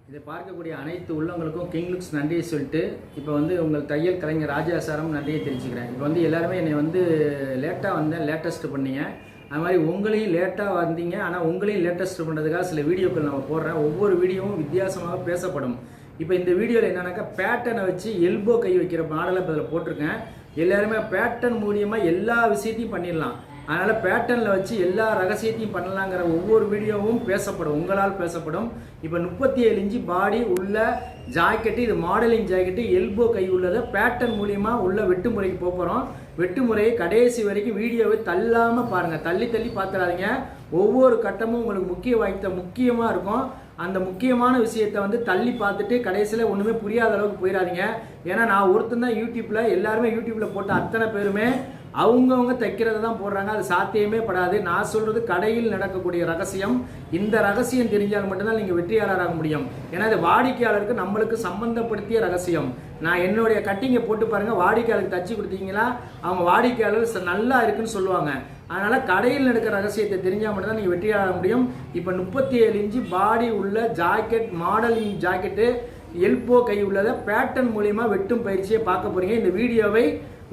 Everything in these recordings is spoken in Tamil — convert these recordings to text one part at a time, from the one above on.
இதை பார்க்கக்கூடிய அனைத்து உள்ளவங்களுக்கும் கிங் லுக்ஸ் நன்றியை சொல்லிட்டு இப்போ வந்து உங்கள் தையல் கலைஞர் ராஜா சாரம் நன்றியை தெரிஞ்சுக்கிறேன். இப்போ வந்து எல்லாருமே என்னை வந்து லேட்டாக வந்தேன், லேட்டஸ்ட் பண்ணீங்க. அது மாதிரி உங்களையும் லேட்டாக வந்தீங்க, ஆனால் உங்களையும் லேட்டஸ்ட் பண்ணுறதுக்காக சில வீடியோக்கள் நம்ம போடுறேன். ஒவ்வொரு வீடியோவும் வித்தியாசமாக பேசப்படும். இப்போ இந்த வீடியோவில் என்னன்னாக்கா பேட்டர்னை வச்சு எல்போ கை வைக்கிற மாடலை இப்போ இதில் போட்டிருக்கேன். எல்லாருமே பேட்டர்ன் மூலியமாக எல்லா விஷயத்தையும் பண்ணிடலாம். அதனால் பேட்டர்னில் வச்சு எல்லா ரகசியத்தையும் பண்ணலாங்கிற ஒவ்வொரு வீடியோவும் பேசப்படும், உங்களால் பேசப்படும். இப்போ 37 இன்ச்சு பாடி உள்ள ஜாக்கெட்டு, இது மாடலிங் ஜாக்கெட்டு, எல்போ கை உள்ளதை பேட்டர்ன் மூலியமாக உள்ள வெட்டு முறைக்கு போகிறோம். வெட்டு முறையை கடைசி வரைக்கும் வீடியோவை தள்ளாமல் பாருங்கள், தள்ளி தள்ளி பார்த்துடாதீங்க. ஒவ்வொரு கட்டமும் உங்களுக்கு முக்கியமாக இருக்கும். அந்த முக்கியமான விஷயத்தை வந்து தள்ளி பார்த்துட்டு கடைசியில் ஒன்றுமே புரியாத அளவுக்கு போயிடாதீங்க. ஏன்னா நான் ஒருத்தன் தான் யூடியூப்பில், எல்லாருமே யூடியூப்பில் போட்ட அத்தனை பேருமே அவங்கவுங்க தைக்கிறத தான் போடுறாங்க. அது சாத்தியமே படாது. நான் சொல்கிறது கடையில் நடக்கக்கூடிய ரகசியம். இந்த ரகசியம் தெரிஞ்சால் மட்டும்தான் நீங்கள் வெற்றியாளராக முடியும். ஏன்னா இது வாடிக்கையாளருக்கு நம்மளுக்கு சம்பந்தப்படுத்திய ரகசியம். நான் என்னுடைய கட்டிங்கை போட்டு பாருங்கள், வாடிக்கையாளருக்கு தச்சு கொடுத்தீங்களா அவங்க வாடிக்கையாளர் நல்லா இருக்குன்னு சொல்லுவாங்க. அதனால் கடையில் நடக்கிற ரகசியத்தை தெரிஞ்சால் மட்டும்தான் நீங்கள் வெற்றியாளராக முடியும். இப்போ 37 இன்ச்சு பாடி உள்ள ஜாக்கெட், மாடலிங் ஜாக்கெட்டு, எல்போ கை உள்ளதை பேட்டர்ன் மூலிமா வெட்டும் பயிற்சியை பார்க்க போகிறீங்க. இந்த வீடியோவை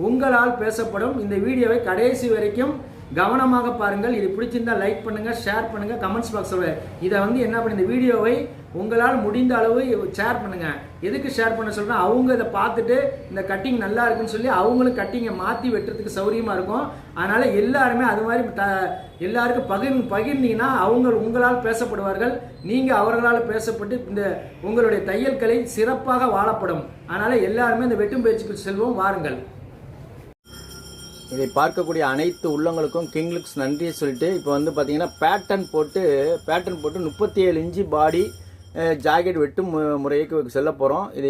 உங்களால் பேசப்படும். இந்த வீடியோவை கடைசி வரைக்கும் கவனமாக பாருங்கள். இது பிடிச்சிருந்தா லைக் பண்ணுங்கள், ஷேர் பண்ணுங்கள், கமெண்ட்ஸ் பாக்ஸில் இதை வந்து என்ன பண்ணி இந்த வீடியோவை உங்களால் முடிந்த அளவு ஷேர் பண்ணுங்கள். எதுக்கு ஷேர் பண்ண சொல்கிறேன், அவங்க இதை பார்த்துட்டு இந்த கட்டிங் நல்லா இருக்குன்னு சொல்லி அவங்களும் கட்டிங்கை மாற்றி வெட்டுறதுக்கு சௌரியமாக இருக்கும். அதனால் எல்லாருமே அது மாதிரி எல்லாருக்கும் பகிர்ந்தீங்கன்னா உங்களால் பேசப்படுவார்கள். நீங்கள் அவர்களால் பேசப்பட்டு இந்த உங்களுடைய தையல் கலை சிறப்பாக வாழப்படும். அதனால் எல்லாருமே இந்த வெட்டும் பயிற்சிக்கு செல்வோம், வாருங்கள். இதை பார்க்கக்கூடிய அனைத்து உள்ளவங்களுக்கும் கிங் லுக்ஸ் நன்றியை சொல்லிட்டு இப்போ வந்து பார்த்தீங்கன்னா பேட்டர்ன் போட்டு 37 இன்ச்சு பாடி ஜாக்கெட் வெட்டும் முறைக்கு செல்ல போகிறோம். இது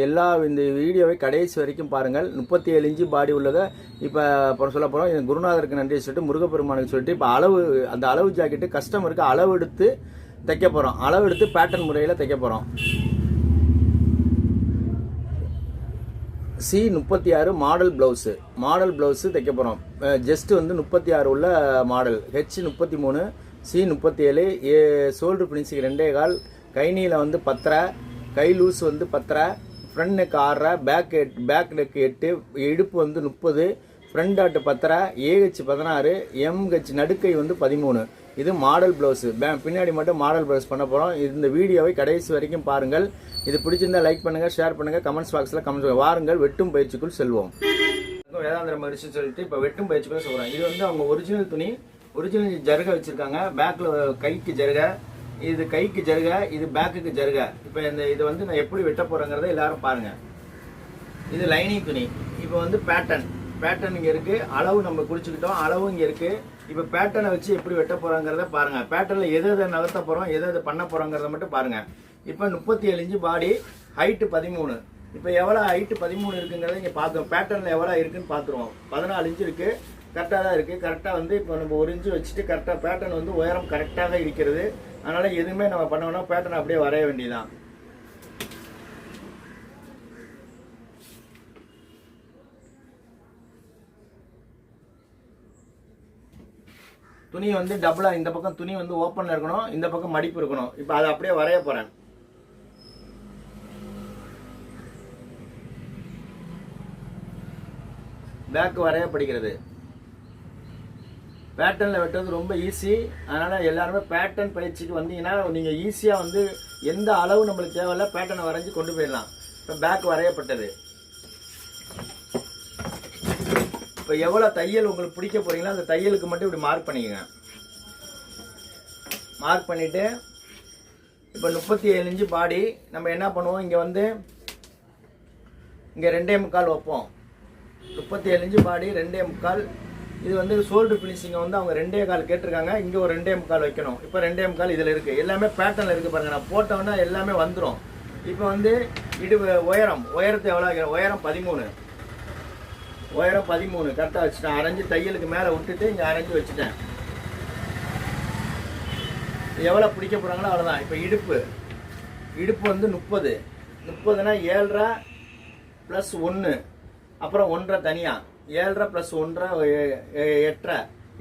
இந்த வீடியோவை கடைசி வரைக்கும் பாருங்கள். 37 இன்ச்சு பாடி உள்ளதை இப்போ சொல்ல போகிறோம். இது குருநாதருக்கு நன்றியை சொல்லிட்டு முருகப்பெருமானுக்கு சொல்லிட்டு இப்போ அந்த அளவு ஜாக்கெட்டு கஸ்டமருக்கு அளவு எடுத்து தைக்க போகிறோம். அளவு எடுத்து பேட்டர்ன் முறையில் தைக்க போகிறோம். C36 மாடல் ப்ளவுஸு தைக்க போகிறோம். ஜஸ்ட் வந்து 36 உள்ள model, H33, C37, shoulder finishing 2.25, கை நீளம் வந்து 10, கை லூஸ் வந்து 10, ஃப்ரண்ட் நெக் 6, பேக் நெக் 8, இடுப்பு வந்து 30, ஃப்ரண்ட் டாட் 10, AH 16, MH நடுக்கை வந்து 13. இது மாடல் ப்ளவுஸு. பின்னாடி மட்டும் மாடல் ப்ளவுஸ் பண்ண போகிறோம். இந்த வீடியோவை கடைசி வரைக்கும் பாருங்கள். இது பிடிச்சிருந்தா லைக் பண்ணுங்கள், ஷேர் பண்ணுங்கள், கமெண்ட்ஸ் பாக்ஸில் கமெண்ட்ஸ் வாருங்கள். வெட்டும் பயிற்சிக்குள் செல்வோம். வேதாந்திர மகிழ்ச்சி சொல்லிட்டு இப்போ வெட்டும் பயிற்சிக்குள்ள சொல்கிறோம். இது வந்து அவங்க ஒரிஜினல் துணி, ஒரிஜினல் ஜருகை வச்சுருக்காங்க. பேக்கில் கைக்கு ஜருகை, இது கைக்கு ஜருகை, இது பேக்குக்கு ஜருகை. இப்போ இது வந்து நான் எப்படி வெட்ட போகிறேங்கிறத எல்லாரும் பாருங்கள். இது லைனிங் துணி. இப்போ வந்து பேட்டர்ன் இங்கே இருக்குது. அளவு நம்ம குறிச்சிக்கிட்டோம், அளவு இங்கே இருக்குது. இப்போ பேட்டர்னை வச்சு எப்படி வெட்ட போகிறோங்கிறத பாருங்கள். பேட்டர்னில் எதை நகர்த்த போகிறோம், எதை பண்ண போகிறோங்கிறத மட்டும் பாருங்கள். இப்போ 37 இன்ச்சு பாடி, ஹைட்டு 13. இப்போ எவ்வளோ ஹைட்டு 13 இருக்குங்கிறத இங்கே பார்த்தோம். பேட்டர்னில் எவ்வளோ இருக்குன்னு பார்த்துருவோம். 14 இன்ச்சு இருக்குது, கரெக்டாக தான் இருக்குது. கரெக்டாக வந்து இப்போ நம்ம 1 இன்ச்சு வச்சுட்டு கரெக்டாக பேட்டர்ன் வந்து உயரம் கரெக்டாக இருக்கிறது. அதனால் எதுவுமே நம்ம பண்ணோம்னா பேட்டர்ன் அப்படியே வரைய வேண்டியதான். துணி வந்து டபுளாக இந்த பக்கம் துணி வந்து ஓப்பனில் இருக்கணும், இந்த பக்கம் மடிப்பு இருக்கணும். இப்போ அதை அப்படியே வரைய போகிறேன். பேக்கு வரையப்படுகிறது. பேட்டர்னில் வெட்டுறது ரொம்ப ஈஸி. அதனால் எல்லாருமே பேட்டர்ன் பயிற்சிக்கு வந்தீங்கன்னா நீங்கள் ஈஸியாக வந்து எந்த அளவு நம்மளுக்கு தேவையில்ல பேட்டர்னை வரைஞ்சி கொண்டு போயிடலாம். இப்போ பேக் வரையப்பட்டது. இப்போ எவ்வளோ தையல் உங்களுக்கு பிடிக்க போகிறீங்களோ அந்த தையலுக்கு மட்டும் இப்படி மார்க் பண்ணிக்கோங்க. மார்க் பண்ணிவிட்டு இப்போ 37 இன்ச்சு பாடி நம்ம என்ன பண்ணுவோம், இங்கே வந்து இங்கே 2.25 வைப்போம். 37 இன்ச்சு பாடி 2.25. இது வந்து ஷோல்டர் ஃபினிஷிங்கை வந்து அவங்க 2.25 கேட்டிருக்காங்க. இங்கே ஒரு 2.25 வைக்கணும். இப்போ 2.25 இதில் இருக்குது. எல்லாமே பேட்டர்னில் இருக்குது பாருங்கள். நான் போட்டோன்னா எல்லாமே வந்துடும். இப்போ வந்து உயரத்தை எவ்வளோ, உயரம் 13, உயரம் 13 கரெக்டாக வச்சுட்டேன். அரைஞ்சி தையலுக்கு மேலே விட்டுட்டு இங்கே அரைஞ்சி வச்சுட்டேன். எவ்வளோ பிடிக்க போகிறாங்களோ அவ்வளோதான். இப்போ இடுப்பு வந்து 30னா 7.5 + 1, அப்புறம் 1.5 தனியாக, 7.5 + 1.5 8.5.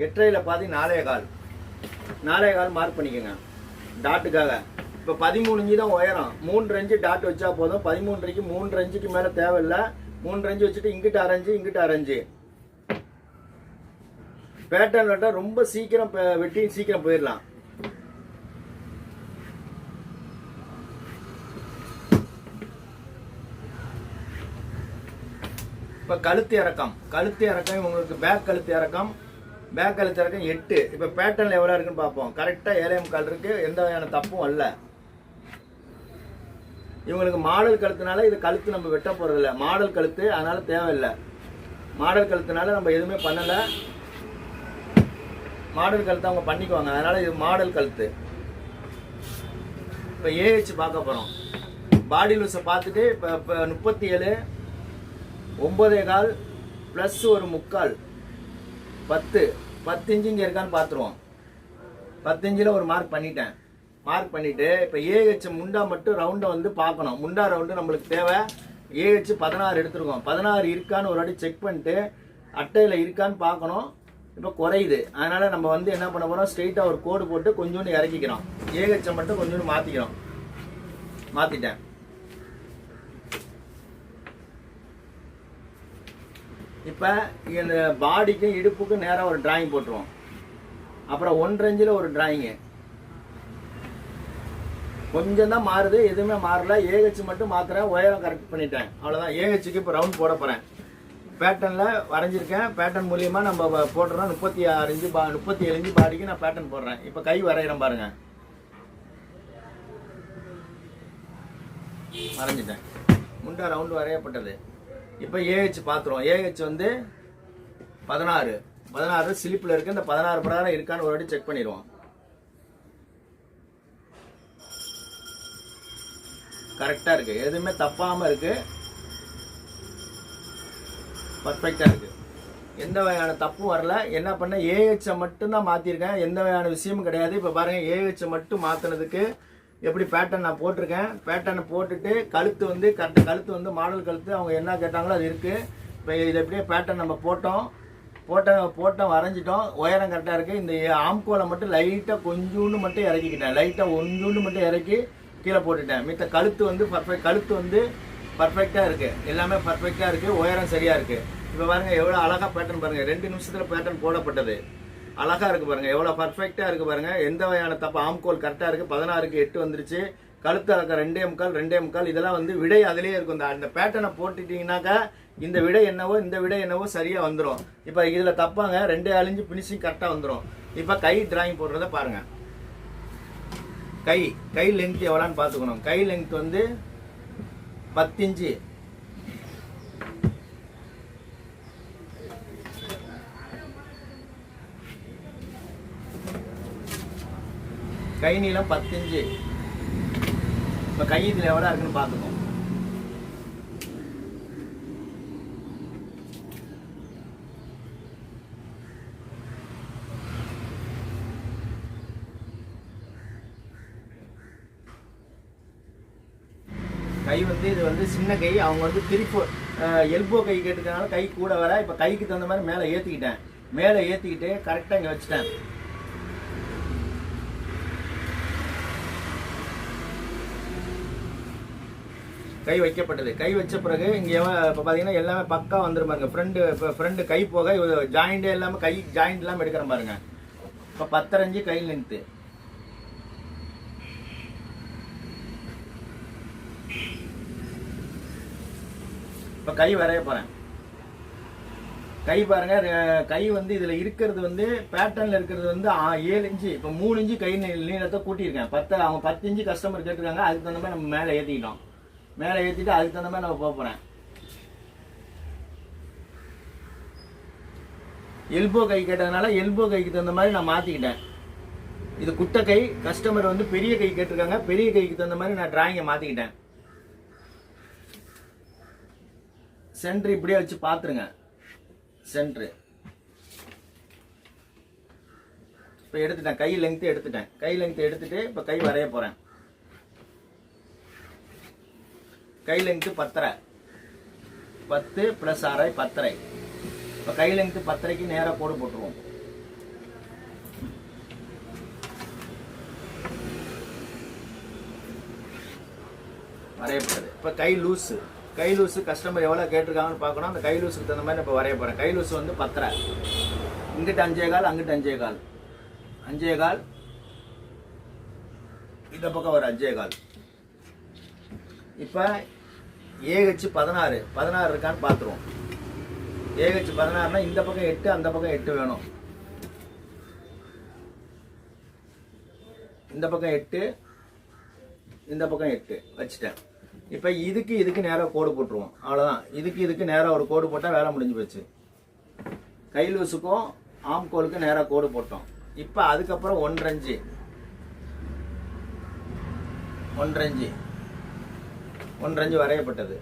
8.5ல் பாதி 4.25 மார்க் பண்ணிக்கோங்க டாட்டுக்காக. இப்போ 13 இன்ச்சு தான் உயரம், 3 இன்ச்சு டாட் வச்சா போதும். 13 3 இன்ச்சுக்கு மேலே தேவையில்லை. 3 இன்ச்சு வச்சுட்டு இங்கிட்டு அரைஞ்சு இங்கிட்டு அரைஞ்சு பேட்டர்ன் வெட்ட ரொம்ப சீக்கிரம் வெட்டி சீக்கிரம் போயிடலாம். இப்போ கழுத்து இறக்கம் உங்களுக்கு பேக் கழுத்து இறக்கம் 8. இப்போ பேட்டர்ன்ல எவ்வளோ இருக்குன்னு பார்ப்போம். கரெக்டாக 7.25 இருக்கு, எந்த வகையான தப்பும் அல்ல. இவங்களுக்கு மாடல் கழுத்துனால இது கழுத்து நம்ம வெட்ட போறதில்ல, மாடல் கழுத்து, அதனால தேவையில்லை. மாடல் கழுத்துனால நம்ம எதுவுமே பண்ணலை. மாடல் கழுத்து அவங்க பண்ணிக்குவாங்க, அதனால இது மாடல் கழுத்து. இப்போ ஏஹெச் பார்க்க போகிறோம். பாடி லூஸை பார்த்துட்டு இப்போ 37 9.25 ப்ளஸ் ஒரு 3/4 10 இன்ச்சு இங்கே இருக்கான்னு பார்த்துருவோம். 10 இன்ச்சில் ஒரு மார்க் பண்ணிட்டேன். மார்க் பண்ணிட்டு இப்போ ஏஹெச் முண்டா மட்டும் ரவுண்டை வந்து பார்க்கணும். முண்டா ரவுண்டு நம்மளுக்கு தேவை. ஏஹெச் 16 எடுத்துருக்கோம். 16 இருக்கான்னு ஒரு வாட்டி செக் பண்ணிட்டு அட்டையில் இருக்கான்னு பார்க்கணும். இப்போ குறையுது, அதனால நம்ம வந்து என்ன பண்ண போகிறோம், ஸ்ட்ரெயிட்டாக ஒரு கோடு போட்டு கொஞ்சோண்டு இறக்கிக்கிறோம். ஏஹெச்சை மட்டும் கொஞ்சோண்டு மாற்றிக்கிறோம். மாற்றிட்டேன். இப்போ இந்த பாடிக்கும் இடுப்புக்கும் நேராக ஒரு டிராயிங் போட்டுருவோம். அப்புறம் 1.5 இன்ச்சில் ஒரு டிராயிங்கு. கொஞ்சம் தான் மாறுது, எதுவுமே மாறல. ஏஹெச் மட்டும் மாத்துறேன், உயரம் கரெக்ட் பண்ணிட்டேன், அவ்வளோதான். ஏஹெச்சுக்கு இப்போ ரவுண்ட் போட போகிறேன். பேட்டர்னில் வரைஞ்சிருக்கேன். பேட்டர்ன் மூலியமாக நம்ம போடுறோம். 36 இன்ச்சு 37 இன்ச்சு பாடிக்கு நான் பேட்டர்ன் போடுறேன். இப்போ கை வரைகிறேன் பாருங்க. வரைஞ்சிட்டேன். முண்டா ரவுண்டு வரையப்பட்டது. இப்போ ஏஹெச் பார்த்துருவோம். ஏஹெச் வந்து 16 ஸ்லிப்பில் இருக்குது. இந்த 16 பிரகாரம் இருக்கான்னு ஒரு வாட்டி செக் பண்ணிடுவோம். கரெக்டாக இருக்குது, எதுவுமே தப்பாமல் இருக்குது, பர்ஃபெக்டாக இருக்குது, எந்த வகையான தப்பும் வரல. என்ன பண்ண, ஏஹெச்சை மட்டும்தான் மாற்றிருக்கேன், எந்த வகையான விஷயமும் கிடையாது. இப்போ பாருங்கள், ஏஹெச்சை மட்டும் மாற்றினதுக்கு எப்படி பேட்டர்ன் நான் போட்டிருக்கேன். பேட்டர்னை போட்டுட்டு கழுத்து வந்து கரெக்டாக, கழுத்து வந்து மாடல் கழுத்து, அவங்க என்ன கேட்டாங்களோ அது இருக்குது. இப்போ இதை எப்படியே பேட்டர்ன் நம்ம போட்டோம் வரைஞ்சிட்டோம். உயரம் கரெக்டாக இருக்குது. இந்த ஆம்கோலை மட்டும் லைட்டாக கொஞ்சோண்டு மட்டும் இறக்கிக்கிட்டேன். லைட்டாக கொஞ்சோண்டு மட்டும் இறக்கி கீழே போட்டுட்டேன். மித்த கழுத்து வந்து கழுத்து வந்து பர்ஃபெக்டாக இருக்குது, எல்லாமே பர்ஃபெக்டாக இருக்குது, உயரம் சரியாக இருக்குது. இப்போ பாருங்கள் எவ்வளோ அழகாக பேட்டர்ன் பாருங்கள். 2 நிமிஷத்தில் பேட்டர்ன் போடப்பட்டது. அழகாக இருக்குது பாருங்கள், எவ்வளோ பர்ஃபெக்டாக இருக்குது பாருங்கள். எந்த வகையான தப்பு, ஆம்கோல் கரெக்டாக இருக்குது. 16க்கு 8 வந்துருச்சு. கழுத்து அழகாக 2.25 இதெல்லாம் வந்து விடை அதிலேயே இருக்கும். அந்த பேட்டர்னை போட்டுட்டீங்கன்னாக்கா இந்த விடை என்னவோ சரியாக வந்துடும். இப்போ இதில் தப்பாங்க, 2 இன்ச்சு ஃபினிஷிங் கரெக்டாக வந்துடும். இப்போ கை டிராயிங் போடுறத பாருங்கள். கை லெங்த் எவ்வளோன்னு பார்த்துக்கணும். கை லெங்த் வந்து 10 இன்ச்சு. கை நீளம் 10 இன்ச்சு. இப்போ கை இதில் எவ்வளோ இருக்குன்னு பார்த்துக்கோம். கை வந்து இது வந்து சின்ன கை, அவங்க வந்து திருப்பி எல்போ கை கேட்டுக்கிறதுனால கை கூட வர. இப்போ கைக்கு தகுந்த மாதிரி மேலே ஏற்றிக்கிட்டு கரெக்டாக இங்கே வச்சுட்டேன். கை வைக்கப்பட்டது. கை வச்ச பிறகு இங்கே இப்போ பார்த்தீங்கன்னா எல்லாமே பக்கா வந்துடும் பாருங்க. ஃப்ரெண்டு கை போக ஜாயிண்டே இல்லாமல், கை ஜாயிண்ட் இல்லாமல் எடுக்கிற பாருங்க. இப்போ 10.5 இன்ச்சு கை லென்த்து. இப்போ கை வரைய போகிறேன். கை பாருங்க, கை வந்து இதில் இருக்கிறது வந்து பேட்டர்னில் இருக்கிறது வந்து 7 இன்ச்சு. இப்போ 3 இன்ச்சு கை நீளத்தை கூட்டியிருக்கேன். அவங்க 10 இன்ச்சு கஸ்டமர் கேட்டிருக்காங்க, அதுக்கு தகுந்த மாதிரி நம்ம மேலே ஏற்றிக்கிட்டோம். மேலே ஏற்றிட்டு அதுக்கு தகுந்த மாதிரி நம்ம போக போகிறேன். எல்போ கை கேட்டதுனால எல்போ கைக்கு தகுந்த மாதிரி நான் மாற்றிக்கிட்டேன். இது குட்டை கை, கஸ்டமர் வந்து பெரிய கை கேட்டிருக்காங்க, பெரிய கைக்கு தகுந்த மாதிரி நான் டிராயிங்கை மாற்றிக்கிட்டேன். சென்ட்ரு இப்படியே வச்சு பார்த்துருங்க. சென்ட்ரு இப்போ எடுத்துட்டேன். கை லெங்க்த்து எடுத்துட்டு இப்போ கை வரைய போகிறேன். கை லெங்க்த்து 10.5, 10 + 6 10.5. இப்போ கை லெங்க்த்து 10.5க்கு நேராக கோடு போட்டுருவோம். வரையப்பட்டது. இப்போ கை லூஸு, கை லூஸு கஸ்டமர் எவ்வளோ கேட்டிருக்காங்கன்னு பார்க்கணும். அந்த கை லூஸுக்கு தகுந்த மாதிரி இப்போ வரைய போகிறேன். கை லூஸு வந்து 10.5, இங்கிட்ட 5.25, அங்கிட்ட 5.25, 5.25, இந்த பக்கம் ஒரு 5.25. இப்போ ஏஹெச் 16 இருக்கான்னு பார்த்துருவோம். ஏஹெச் 16னா இந்த பக்கம் 8, அந்த பக்கம் 8 வேணும். இந்த பக்கம் 8, இந்த பக்கம் 8 வச்சுட்டேன். இப்போ இதுக்கு நேராக கோடு போட்டுருவோம். அவ்வளோதான். இதுக்கு நேராக ஒரு கோடு போட்டால் வேலை முடிஞ்சு போச்சு. கை லூஸுக்கும் ஆம்கோலுக்கும் நேராக கோடு போட்டோம். இப்போ அதுக்கப்புறம் 1.5 வரையப்பட்டது.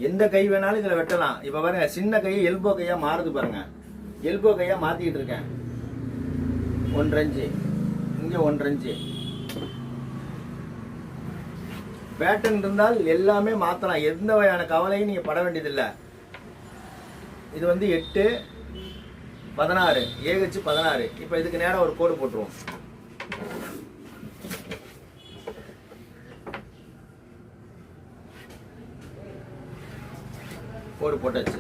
எந்த கை வேணாலும் இதில் வெட்டலாம். இப்போ பாருங்க, சின்ன கை எல்போ கையாக மாறுது பாருங்க. எல்போ கையாக மாற்றிக்கிட்டு இருக்கேன். 1.5 இங்கே 1.5 பேட்டர்ன் இருந்தால் எல்லாமே மாற்றலாம். எந்த வகையான கவலையும் நீங்கள் பட வேண்டியதில்லை. இது வந்து 8, 16, ஏஹெச் 16. இப்போ இதுக்கு நேரம் ஒரு கோடு போட்டுருவோம். கோடு போட்டாச்சு.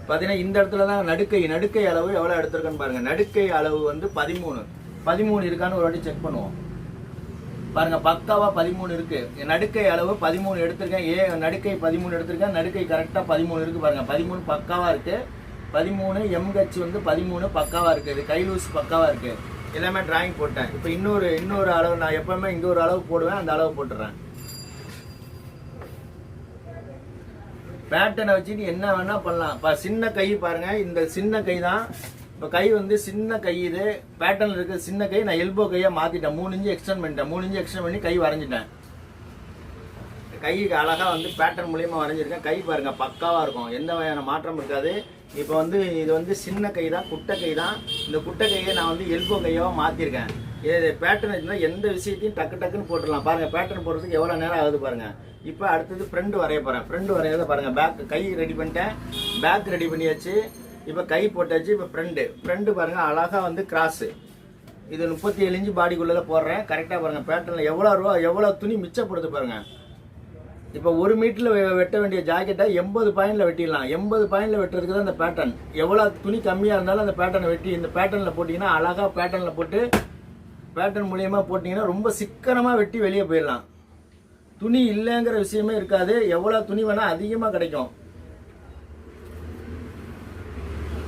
பார்த்தீங்கன்னா இந்த இடத்துல தான் நடுக்கை அளவு எவ்வளோ எடுத்திருக்கேன்னு பாருங்க. நடுக்கை அளவு வந்து 13 இருக்கான்னு ஒரு வாட்டி செக் பண்ணுவோம். பாருங்க, பக்காவா 13 இருக்கு. நடுக்கை அளவு 13 எடுத்திருக்கேன். நடுக்கை 13 எடுத்திருக்கேன். நடுக்கை கரெக்டாக 13 இருக்கு பாருங்க. 13 பக்காவா இருக்கு. 13 எம்ஹெச் வந்து 13 பக்காவா இருக்கு. இது கை லூஸ் பக்காவா இருக்கு. எல்லாமே டிராயிங் போட்டேன். இப்போ இன்னொரு அளவு, நான் எப்பவுமே இங்க ஒரு அளவு போடுவேன், அந்த அளவு போட்டுறேன். பேட்டர்னை வச்சுட்டு என்ன வேணா பண்ணலாம். இப்போ சின்ன கை பாருங்க, இந்த சின்ன கை தான். இப்போ கை வந்து சின்ன கை, இது பேட்டர்னில் இருக்கிற சின்ன கை நான் எல்போ கையாக மாற்றிட்டேன். 3 இன்ச்சு எக்ஸ்டெண்ட் பண்ணிட்டேன். 3 இன்ச்சு எக்ஸ்டெண்ட் பண்ணி கை வரைஞ்சிட்டேன். கைக்கு அழகாக வந்து பேட்டர்ன் மூலியமாக வரைஞ்சிருக்கேன். கை பாருங்க பக்காவாக இருக்கும், எந்த வகையான மாற்றம் இருக்காது. இப்போ வந்து இது வந்து சின்ன கை தான், குட்டை கை தான். இந்த குட்டை கையை நான் வந்து எல்போ கையாக மாற்றிருக்கேன். இது பேட்டர்ன் இருந்தால் எந்த விஷயத்தையும் டக்குன்னு போட்டுடலாம். பாருங்கள், பேட்டர்ன் போடுறதுக்கு எவ்வளோ நேரம் ஆகுது பாருங்கள். இப்போ அடுத்தது ஃப்ரெண்டு வரைய போகிறேன். ஃப்ரெண்டு வரையறத பாருங்கள். பேக் கை ரெடி பண்ணிட்டேன், பேக் ரெடி பண்ணியாச்சு. இப்போ கை போட்டாச்சு. இப்போ ஃப்ரெண்டு பாருங்கள், அழகாக வந்து கிராஸு. இது 37 இன்ச்சு பாடிக்குள்ளே போடுறேன். கரெக்டாக பாருங்கள், பேட்டர்னில் எவ்வளோ துணி மிச்சப்படுது பாருங்கள். இப்போ 1 மீட்டரில் வெட்ட வேண்டிய ஜாக்கெட்டை 80 பாயிண்டில் வெட்டிடலாம். 80 பாயிண்டில் வெட்டுறதுக்கு தான் இந்த பேட்டர்ன். எவ்வளோ துணி கம்மியாக இருந்தாலும் அந்த பேட்டர்னை வெட்டி இந்த பேட்டர்னில் போட்டிங்கன்னா, அழகாக பேட்டர்னில் போட்டு பேட்டர்ன் மூலியமாக போட்டிங்கன்னா ரொம்ப சிக்கனமாக வெட்டி வெளியே போயிடலாம். துணி இல்லைங்கிற விஷயமே இருக்காது. எவ்வளோ துணி வேணால் அதிகமாக கிடைக்கும்.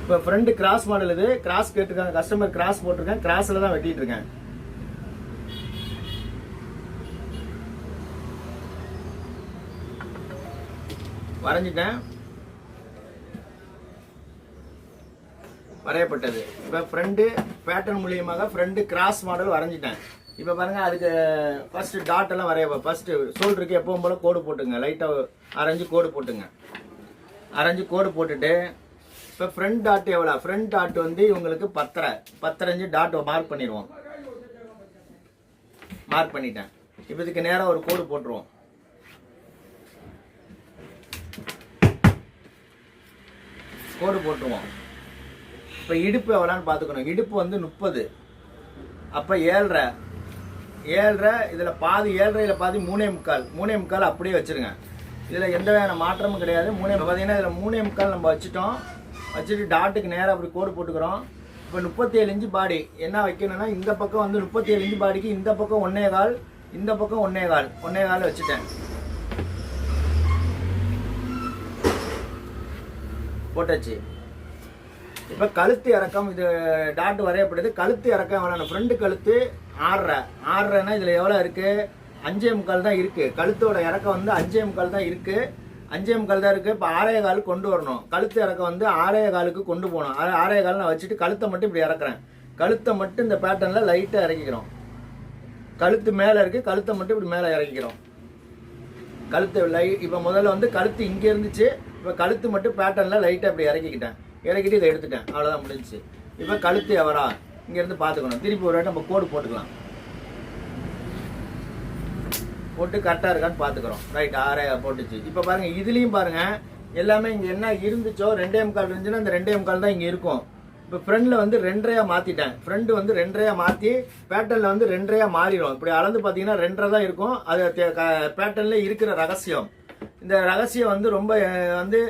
இப்போ ஃப்ரெண்டு கிராஸ் மாடல், இது கிராஸ் கேட்டிருக்காங்க கஸ்டமர், கிராஸ் போட்டிருக்கேன். கிராஸில் தான் வெட்டிட்டு இருக்கேன். வரைஞ்சிட்டேன், வரையப்பட்டது. இப்போ ஃப்ரெண்டு பேட்டர்ன் மூலியமாக ஃப்ரெண்டு கிராஸ் மாடல் வரைஞ்சிட்டேன். இப்போ பாருங்க, அதுக்கு ஃபர்ஸ்ட் டாட் எல்லாம் ஃபர்ஸ்ட் ஷோல்டருக்கு எப்பவும் போல கோடு போட்டுங்க. லைட்டாக அரைஞ்சு கோடு போட்டுங்க. அரைஞ்சு கோடு போட்டுட்டு இப்போ ஃப்ரண்ட் டாட் எவ்வளோ? ஃப்ரண்ட் டாட் வந்து இவங்களுக்கு 10.5 டாட் மார்க் பண்ணிடுவோம். மார்க் பண்ணிட்டேன். இப்போ இதுக்கு நேரம் ஒரு கோடு போட்டுருவோம். கோடு போட்டுருவோம். இப்போ இடுப்பு எவ்வளோன்னு பார்த்துக்கணும். இடுப்பு வந்து 30. அப்போ 7.5 இதில் பாதி 7.5 பாதி 3.25 அப்படியே வச்சுருங்க. இதில் எந்த வகையான மாற்றமும் கிடையாது. பார்த்தீங்கன்னா இதில் 3.25 நம்ம வச்சுட்டு டாட்டுக்கு நேராக அப்படி கோடு போட்டுக்கிறோம். இப்போ 37 இன்ச்சு பாடி என்ன வைக்கணும்னா, இந்த பக்கம் வந்து 37 இன்ச்சு பாடிக்கு இந்த பக்கம் 1.25, இந்த பக்கம் 1.25 வச்சுட்டேன். போட்டாச்சு. இப்போ கழுத்து இறக்கம், இது டாட் வரையப்படுது. கழுத்து இறக்கம் எவ்வளோ? ஃப்ரண்ட் கழுத்து 6.5 இதில் எவ்வளோ இருக்குது? 5.25 தான் இருக்குது. கழுத்தோட இறக்கம் வந்து 5.25 தான் இருக்குது. 5.25 தான் இருக்குது. இப்போ 6.25 கொண்டு வரணும். கழுத்து இறக்கம் வந்து 6.25 கொண்டு போகணும். 6.25 நான் வச்சுட்டு கழுத்தை மட்டும் இப்படி இறக்குறேன். கழுத்தை மட்டும் இந்த பேட்டர்னில் லைட்டாக இறக்கிக்கிறோம். கழுத்து மேலே இருக்குது, கழுத்தை மட்டும் இப்படி மேலே இறக்கிக்கிறோம். கழுத்து இப்போ முதல்ல வந்து கழுத்து இங்கே இருந்துச்சு. இப்போ கழுத்து மட்டும் பேட்டர்னில் லைட்டாக இப்படி இறக்கிட்டு இதை எடுத்துட்டேன். அவ்வளோதான் முடிஞ்சிச்சு. இப்போ கழுத்து எவரா இங்கேருந்து பார்த்துக்கணும். திருப்பி ஒரு வாட்டி நம்ம கோடு போட்டுக்கலாம். போட்டு கரெக்டாக இருக்கான்னு பார்த்துக்கிறோம். ரைட், 6 போட்டுச்சு. இப்போ பாருங்கள், இதுலேயும் பாருங்கள் எல்லாமே இங்கே என்ன இருந்துச்சோ 2.25 இருந்துச்சுன்னா இந்த 2.25 தான் இங்கே இருக்கும். இப்போ ஃப்ரெண்டில் வந்து 2.5 மாற்றிட்டேன். ஃப்ரெண்டு வந்து 2.5 மாற்றி பேட்டர்னில் வந்து 2.5 மாறிடும். இப்படி அளந்து பார்த்தீங்கன்னா 2.5 தான் இருக்கும். அது பேட்டர்னில் இருக்கிற ரகசியம். இந்த ரகசியம் வந்து ரொம்ப வந்து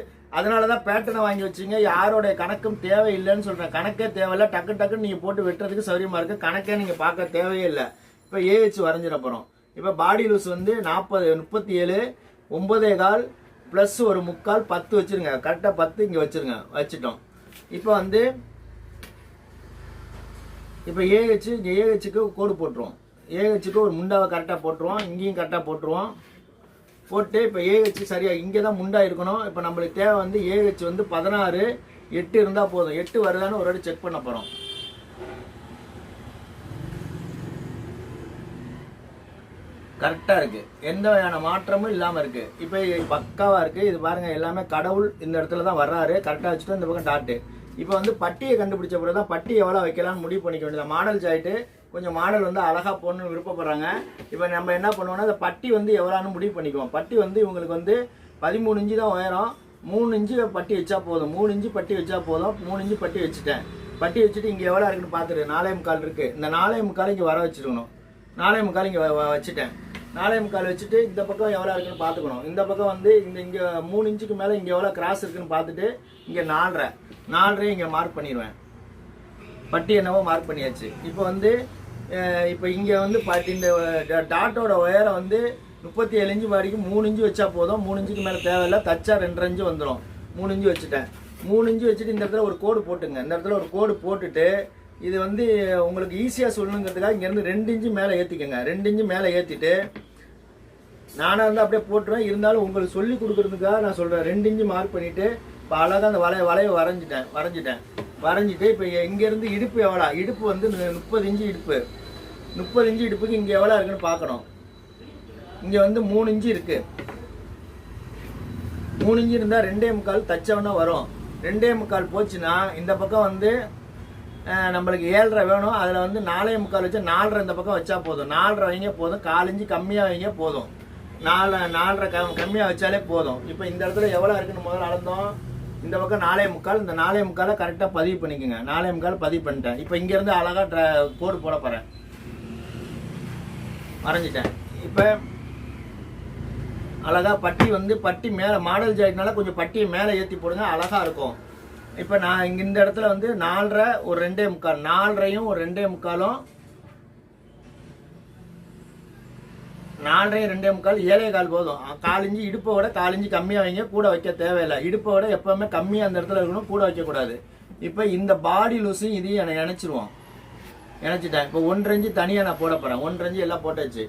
அதனால தான் பேட்டர்னை வாங்கி வச்சிங்க. யாரோடைய கணக்கும் தேவையில்லைன்னு சொல்கிறேன். கணக்கே தேவையில்லை. டக்கு டக்குன்னு நீங்கள் போட்டு வெட்டுறதுக்கு சௌரியமாக இருக்குது. கணக்கே நீங்கள் பார்க்க தேவையே இல்லை. இப்போ ஏஹெச் வரைஞ்சிட போகிறோம். இப்போ பாடி லூஸ் வந்து 37 9.25 ப்ளஸ் ஒரு 3/4 10 வச்சுருங்க. கரெக்டாக 10 இங்கே வச்சுருங்க. வச்சுட்டோம். இப்போ வந்து இப்போ ஏஹெச் இங்கே ஏஹெச்சுக்கு கோடு போட்டுருவோம். ஏஹெச்சுக்கு ஒரு முண்டாவை கரெக்டாக போட்டுருவோம். இங்கேயும் கரெக்டாக போட்டுருவோம். போட்டு இப்போ ஏஹெச் சரியாக இங்கே தான் முண்டா இருக்கணும். இப்போ நம்மளுக்கு தேவை வந்து ஏஹெச் வந்து 16 8 இருந்தால் போதும். 8 வருதான்னு ஒரு வாட்டி செக் பண்ண போகிறோம். கரெக்டாக இருக்குது. எந்த வகையான மாற்றமும் இல்லாமல் இருக்குது. இப்போ பக்காவாக இருக்குது. இது பாருங்கள், எல்லாமே கடவுள் இந்த இடத்துல தான் வர்றாரு. கரெக்டாக வச்சுட்டு இந்த பக்கம் டாட்டு. இப்போ வந்து பட்டியை கண்டுபிடிச்ச பிறகு தான் பட்டி எவ்வளோ வைக்கலாம்னு முடிவு பண்ணிக்க வேண்டியது. மாடல் சாயிட்டு கொஞ்சம் மாடல் வந்து அழகாக போடணும்னு விருப்பப்படுறாங்க. இப்போ நம்ம என்ன பண்ணுவோம்னா அந்த பட்டி வந்து எவ்வளோன்னு முடிவு பண்ணிக்குவோம். பட்டி வந்து இவங்களுக்கு வந்து 13 இன்ச்சு தான் உயரம். 3 இன்ச்சு பட்டி வச்சா போதும். 3 இன்ச்சு பட்டி வச்சா போதும். 3 இன்ச்சு பட்டி வச்சுட்டேன். பட்டி வச்சுட்டு இங்கே எவ்வளோ இருக்குன்னு பார்த்துட்டு 4.25 இருக்குது. இந்த 4.25 இங்கே வர வச்சுருக்கணும். 4.25 இங்கே வச்சுட்டேன். 4.25 வச்சுட்டு இந்த பக்கம் எவ்வளோ இருக்குன்னு பார்த்துக்கணும். இந்த பக்கம் வந்து இங்கே 3 இன்ச்சுக்கு மேலே இங்கே எவ்வளோ கிராஸ் இருக்குன்னு பார்த்துட்டு இங்கே 4.5 இங்கே மார்க் பண்ணிடுவேன். பட்டி என்னவோ மார்க் பண்ணியாச்சு. இப்போ வந்து இப்போ இங்கே வந்து இந்த டாட்டோட உயரம் வந்து 37 இன்ச்சு வரைக்கும் 3 இன்ச்சு வச்சா போதும். 3 இன்ச்சுக்கு மேலே தேவையில்லை. தச்சா 2.5 இன்ச்சு வந்துடும். 3 இன்ச்சு வச்சுட்டேன். 3 இன்ச்சு வச்சுட்டு இந்த இடத்துல ஒரு கோடு போட்டுங்க. இந்த இடத்துல ஒரு கோடு போட்டுட்டு இது வந்து உங்களுக்கு ஈஸியாக சொல்லணுங்கிறதுக்காக இங்கேருந்து 2 இன்ச்சு மேலே ஏற்றிக்கங்க. 2 இன்ச்சு மேலே ஏற்றிட்டு நானாக வந்து அப்படியே போட்டுருவேன். இருந்தாலும் உங்களுக்கு சொல்லி கொடுக்குறதுக்காக நான் சொல்கிறேன். 2 இன்ச்சு மார்க் பண்ணிவிட்டு இப்போ அழகாக அந்த வளைய வரைஞ்சிட்டு இப்போ இங்கேருந்து இடுப்பு எவ்வளோ, இடுப்பு வந்து 30 இன்ச்சு இடுப்பு. 30 இன்ச்சு இடுப்புக்கு இங்கே எவ்வளோ இருக்குன்னு பார்க்கணும். இங்கே வந்து 3 இன்ச்சு இருக்குது. 3 இன்ச்சு இருந்தால் 2.25 தச்சவனா வரும். 2.25 போச்சுன்னா இந்த பக்கம் வந்து நம்மளுக்கு 7.5 வேணும். அதில் வந்து 4.25 வச்சா 4.5 இந்த பக்கம் வச்சா போதும். 4.5 வைங்க போதும். 4 இன்ச்சு கம்மியாக வைங்க போதும். 4.5 கம்மியாக வச்சாலே போதும். இப்போ இந்த இடத்துல எவ்வளோ இருக்குன்னு முதல்ல அளந்தோம். இந்த பக்கம் 4.25. இந்த 4.25 கரெக்டாக பதிவு பண்ணிக்கோங்க. 4.25 பதிவு பண்ணிட்டேன். இப்போ இங்கேருந்து அழகாக கோடு போட போகிறேன். வரைஞ்சிட்டேன். இப்போ அழகாக பட்டி மேலே மாடல் ஜாயிட்னால கொஞ்சம் பட்டியை மேலே ஏற்றி போடுங்க. அழகாக இருக்கும். இப்போ நான் இங்கே இந்த இடத்துல வந்து 4.5 ஒரு 2.25 4.5 ஒரு 2.25 4.5 2.25 7.25 போதும். 4 இன்ச்சு இடுப்பை விட 4 இன்ச்சு கம்மியாக வைங்க. கூட வைக்க தேவையில்லை. இடுப்பை விட எப்போவுமே கம்மியாக அந்த இடத்துல இருக்கணும். கூட வைக்கக்கூடாது. இப்போ இந்த பாடி லூஸும் இதையும் இணைச்சிருவோம். இணைச்சிட்டேன். இப்போ 1.5 இன்ச்சு தனியாக நான் போட போகிறேன். 1.5 இன்ச்சு எல்லாம் போட்டாச்சு.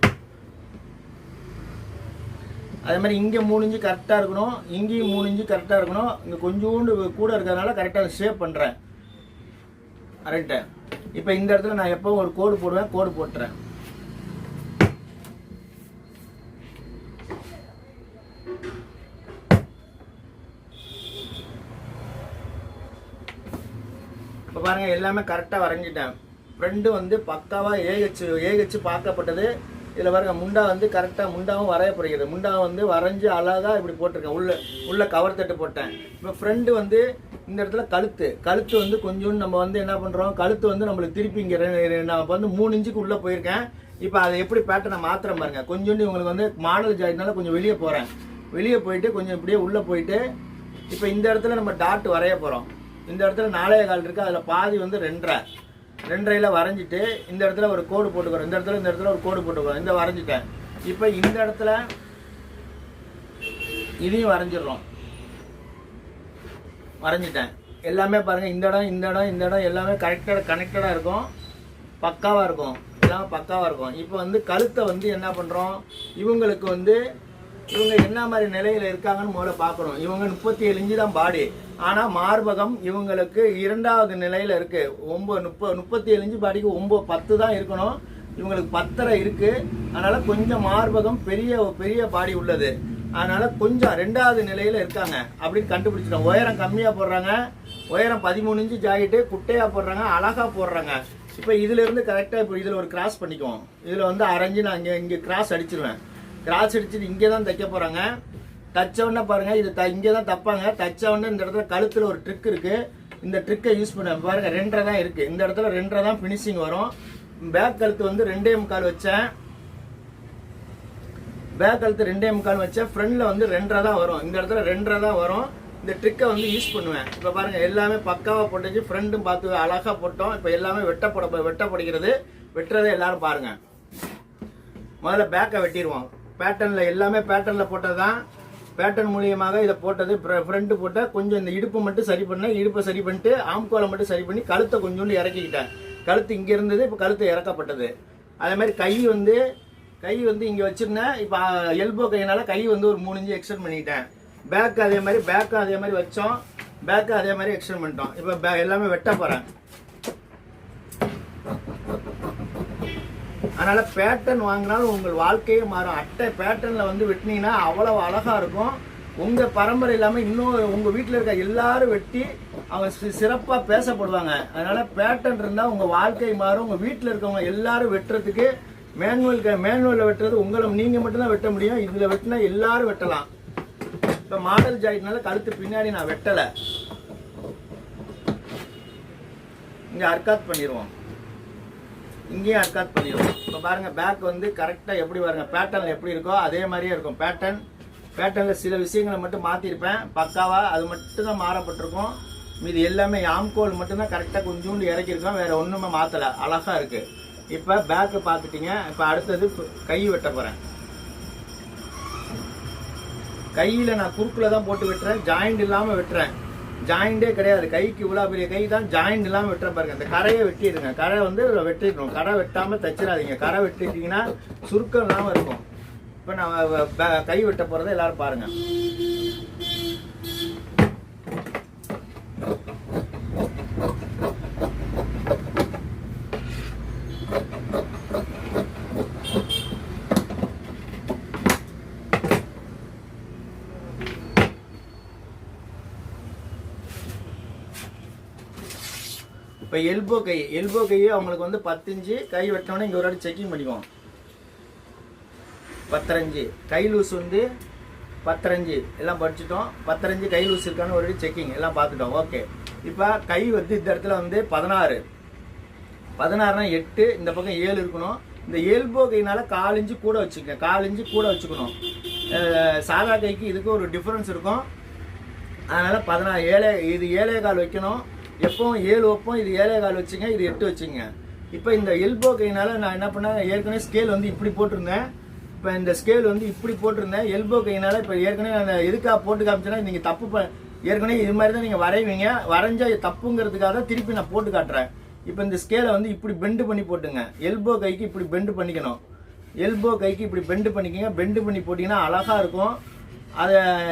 அதே மாதிரி இங்கே 3 இன்ச்சு கரெக்டாக இருக்கணும். இங்கேயும் 3 இன்ச்சு கரெக்டாக இருக்கணும். இங்கே கொஞ்சோண்டு கூட இருக்கிறதுனால கரெக்டாக ஷேப் பண்ணுறேன். கரெக்டு. இப்போ இந்த இடத்துல நான் எப்பவும் ஒரு கோடு போடுவேன். கோடு போட்டுறேன். இப்போ பாருங்கள், எல்லாமே கரெக்டாக வரைஞ்சிட்டேன். ஃப்ரெண்டு வந்து பக்காவாக ஏஹெச் பார்க்கப்பட்டது. இதில் பாருங்கள், முண்டா வந்து கரெக்டாக முண்டாவும் வரையப்படுகிறது. முண்டாவை வந்து வரைஞ்சி அழகாக இப்படி போட்டிருக்கேன். உள்ள கவர் தட்டு போட்டேன். இப்போ ஃப்ரெண்டு வந்து இந்த இடத்துல கழுத்து வந்து கொஞ்சம் நம்ம வந்து என்ன பண்ணுறோம், கழுத்து வந்து நம்மளுக்கு திருப்பி இங்கே நான் வந்து 3 இன்ச்சுக்கு உள்ளே போயிருக்கேன். இப்போ அதை எப்படி பேட்டர்னை மாத்திரம் பாருங்கள். கொஞ்சோண்டு இவங்களுக்கு வந்து மாடல் ஜாயிட்னால கொஞ்சம் வெளியே போகிறேன். வெளியே போயிட்டு கொஞ்சம் இப்படியே உள்ளே போயிட்டு இப்போ இந்த இடத்துல நம்ம டாட் வரைய போகிறோம். இந்த இடத்துல 4.25 இருக்குது. அதில் பாதி வந்து 2.5 வரைஞ்சிட்டு இந்த இடத்துல ஒரு கோடு போட்டுக்கிறோம். இந்த இடத்துல ஒரு கோடு போட்டுக்கிறோம். இந்த வரைஞ்சிட்டேன். இப்போ இந்த இடத்துல இதையும் வரைஞ்சிட்டேன். எல்லாமே பாருங்கள், இந்த இடம் எல்லாமே கனெக்டடாக இருக்கும். பக்காவாக இருக்கும். எல்லாமே பக்காவாக இருக்கும். இப்போ வந்து கழுத்தை வந்து என்ன பண்ணுறோம், இவங்களுக்கு வந்து இவங்க என்ன மாதிரி நிலையில் இருக்காங்கன்னு முதல்ல பார்க்கணும். இவங்க 37 இன்ச்சு தான் பாடி. ஆனால் மார்பகம் இவங்களுக்கு 2வது நிலையில் இருக்குது. 37 இன்ச்சு பாடிக்கு 9-10 தான் இருக்கணும். இவங்களுக்கு 10.5 இருக்குது. அதனால் கொஞ்சம் மார்பகம் பெரிய பாடி உள்ளது. அதனால் கொஞ்சம் 2வது நிலையில் இருக்காங்க அப்படின்னு கண்டுபிடிச்சிட்டோம். உயரம் கம்மியாக போடுறாங்க. உயரம் 13 இன்ச்சு ஜாக்கெட்டு குட்டையாக போடுறாங்க. அழகாக போடுறாங்க. இப்போ இதிலேருந்து கரெக்டாக இப்போ இதில் ஒரு கிராஸ் பண்ணிக்குவோம். இதில் வந்து அரைஞ்சி நான் இங்கே கிராஸ் அடிச்சிருவேன். கிராஸ் அடிச்சுட்டு இங்கே தான் தைக்க போகிறாங்க. தைச்சவொடனே பாருங்கள், இது இங்கே தான் தைப்பாங்க. தைச்சவொடனே இந்த இடத்துல கழுத்தில் ஒரு ட்ரிக் இருக்குது. இந்த ட்ரிக்கை யூஸ் பண்ண பாருங்க 2.5 தான் இருக்குது. இந்த இடத்துல 2.5 தான் ஃபினிஷிங் வரும். பேக் கழுத்து வந்து 2.25 வச்சேன். பேக் கழுத்து 2.25 வச்சேன். ஃப்ரண்ட்ல வந்து 2.5 தான் வரும். இந்த இடத்துல 2.5 தான் வரும். இந்த ட்ரிக்கை வந்து யூஸ் பண்ணுவேன். இப்போ பாருங்க எல்லாமே பக்காவாக போட்டுச்சு. ஃப்ரண்ட்டும் பார்த்து அழகாக போட்டோம். இப்போ எல்லாமே வெட்டப்படுகிறது. வெட்டுறதை எல்லாரும் பாருங்க. முதல்ல பேக்கை வெட்டிடுவோம். பேட்டர்னில் எல்லாமே பேட்டர்னில் போட்டது தான். பேட்டர்ன் மூலியமாக இதை போட்டது. ஃப்ரண்ட் போட்டால் கொஞ்சம் இந்த இடுப்பு மட்டும் சரி பண்ணேன். இடுப்பை சரி பண்ணிட்டு ஆம்கோலை மட்டும் சரி பண்ணி கழுத்தை கொஞ்சோண்டு இறக்கிக்கிட்டேன். கழுத்து இங்கே இருந்தது, இப்போ கழுத்து இறக்கப்பட்டது. அதே மாதிரி கை வந்து இங்கே வச்சிருந்தேன். இப்போ எல்போ கையினால கை வந்து ஒரு 3 இன்ச்சு எக்ஸ்டெண்ட் பண்ணிக்கிட்டேன். பேக்கு அதே மாதிரி வச்சோம். பேக்கு அதே மாதிரி எக்ஸ்டெண்ட் பண்ணிட்டோம். இப்போ எல்லாமே வெட்ட போகிறேன். அதனால பேட்டர்ன் வாங்கினாலும் உங்கள் வாழ்க்கையே மாறும். அட்டை பேட்டர்னில் வந்து வெட்டினீங்கன்னா அவ்வளோ அழகாக இருக்கும். உங்கள் பரம்பரை இல்லாமல் இன்னும் உங்கள் வீட்டில் இருக்க எல்லாரும் வெட்டி அவங்க சிறப்பாக பேசப்படுவாங்க. அதனால பேட்டர்ன் இருந்தால் உங்கள் வாழ்க்கை மாறும். உங்கள் வீட்டில் இருக்கவங்க எல்லாரும் வெட்டுறதுக்கு மேனுவலில் வெட்டுறது நீங்கள் மட்டும்தான் வெட்ட முடியும். இதில் வெட்டினா எல்லாரும் வெட்டலாம். இப்போ மாடல் ஜாயிட்னால கழுத்து பின்னாடி நான் வெட்டலை. இங்கே அர்க்காத் பண்ணிடுவோம். இங்கேயும் அர்க்காத் பண்ணிடுவோம். இப்போ பாருங்க பேக் வந்து கரெக்டாக எப்படி பாருங்க பேட்டர்னில் எப்படி இருக்கோ அதே மாதிரியே இருக்கும். பேட்டர்னில் சில விஷயங்களை மட்டும் மாற்றிருப்பேன் பக்காவாக. அது மட்டும் தான் மாறப்பட்டிருக்கும். மீது எல்லாமே ஆம்கோல் மட்டும்தான் கரெக்டாக கொஞ்சோண்டு இறக்கிருக்கோம். வேற ஒன்றுமே மாற்றலை. அழகாக இருக்குது. இப்போ பேக்கு பார்த்துட்டீங்க. இப்போ அடுத்தது கை வெட்ட போகிறேன். கையில் நான் குறுக்கில் தான் போட்டு வெட்டுறேன். ஜாயிண்ட் இல்லாமல் வெட்டுறேன். ஜாயிண்டே கிடையாது. கைக்கு இவ்வளோ பெரிய கை தான். ஜாயிண்ட் இல்லாமல் வெட்டுற பாருங்க. இந்த கரையை வெட்டிடுங்க. கரை வந்து வெட்டிடணும். கரை வெட்டாமல் தச்சிடாதீங்க. கரை வெட்டிட்டீங்கன்னா சுருக்கம் இல்லாமல் இருக்கும். இப்போ நான் கை வெட்ட போகிறத எல்லாரும் பாருங்க. இப்போ எல்போ கையை அவங்களுக்கு வந்து 10 இன்ச்சு கை வெட்டோன்னே இங்கே ஒரு வாட்டி செக்கிங் பண்ணிக்குவோம். 10.5 இன்ச்சு கை லூஸ் வந்து 10.5 இன்ச்சு எல்லாம் படிச்சுட்டோம். 10.5 இன்ச்சு கை லூஸ் இருக்கான்னு ஒரு வாட்டி செக்கிங் எல்லாம் பார்த்துட்டோம். ஓகே. இப்போ கை வந்து இந்த இடத்துல வந்து 16னா 8, இந்த பக்கம் 7 இருக்கணும். இந்த எல்போ கையினால 4 இன்ச்சு கூட வச்சுக்கங்க. 4 இன்ச்சு கூட வச்சுக்கணும். சாதா கைக்கு இதுக்கு ஒரு டிஃபரன்ஸ் இருக்கும். அதனால 16 இது 7.25 வைக்கணும். எப்பவும் 7 வைப்போம். இது 7.25 வச்சுங்க. இது 8 வச்சுங்க. இப்போ இந்த எல்போ கையினால நான் என்ன பண்ணேன், ஏற்கனவே ஸ்கேல் வந்து இப்படி போட்டிருந்தேன். இப்போ இந்த ஸ்கேல் வந்து இப்படி போட்டிருந்தேன். எல்போ கையினால இப்போ ஏற்கனவே நான் எதுக்காக போட்டு காமிச்சேன்னா நீங்கள் தப்பு ஏற்கனவே இது மாதிரி தான் நீங்கள் வரைவீங்க. வரைஞ்சா தப்புங்கிறதுக்காக தான் திருப்பி நான் போட்டு காட்டுறேன். இப்போ இந்த ஸ்கேலை வந்து இப்படி பெண்டு பண்ணி போட்டுங்க. எல்போ கைக்கு இப்படி பெண்டு பண்ணிக்கணும். எல்போ கைக்கு இப்படி பெண்டு பண்ணிக்கோங்க. பெண்டு பண்ணி போட்டிங்கன்னா அழகாக இருக்கும்.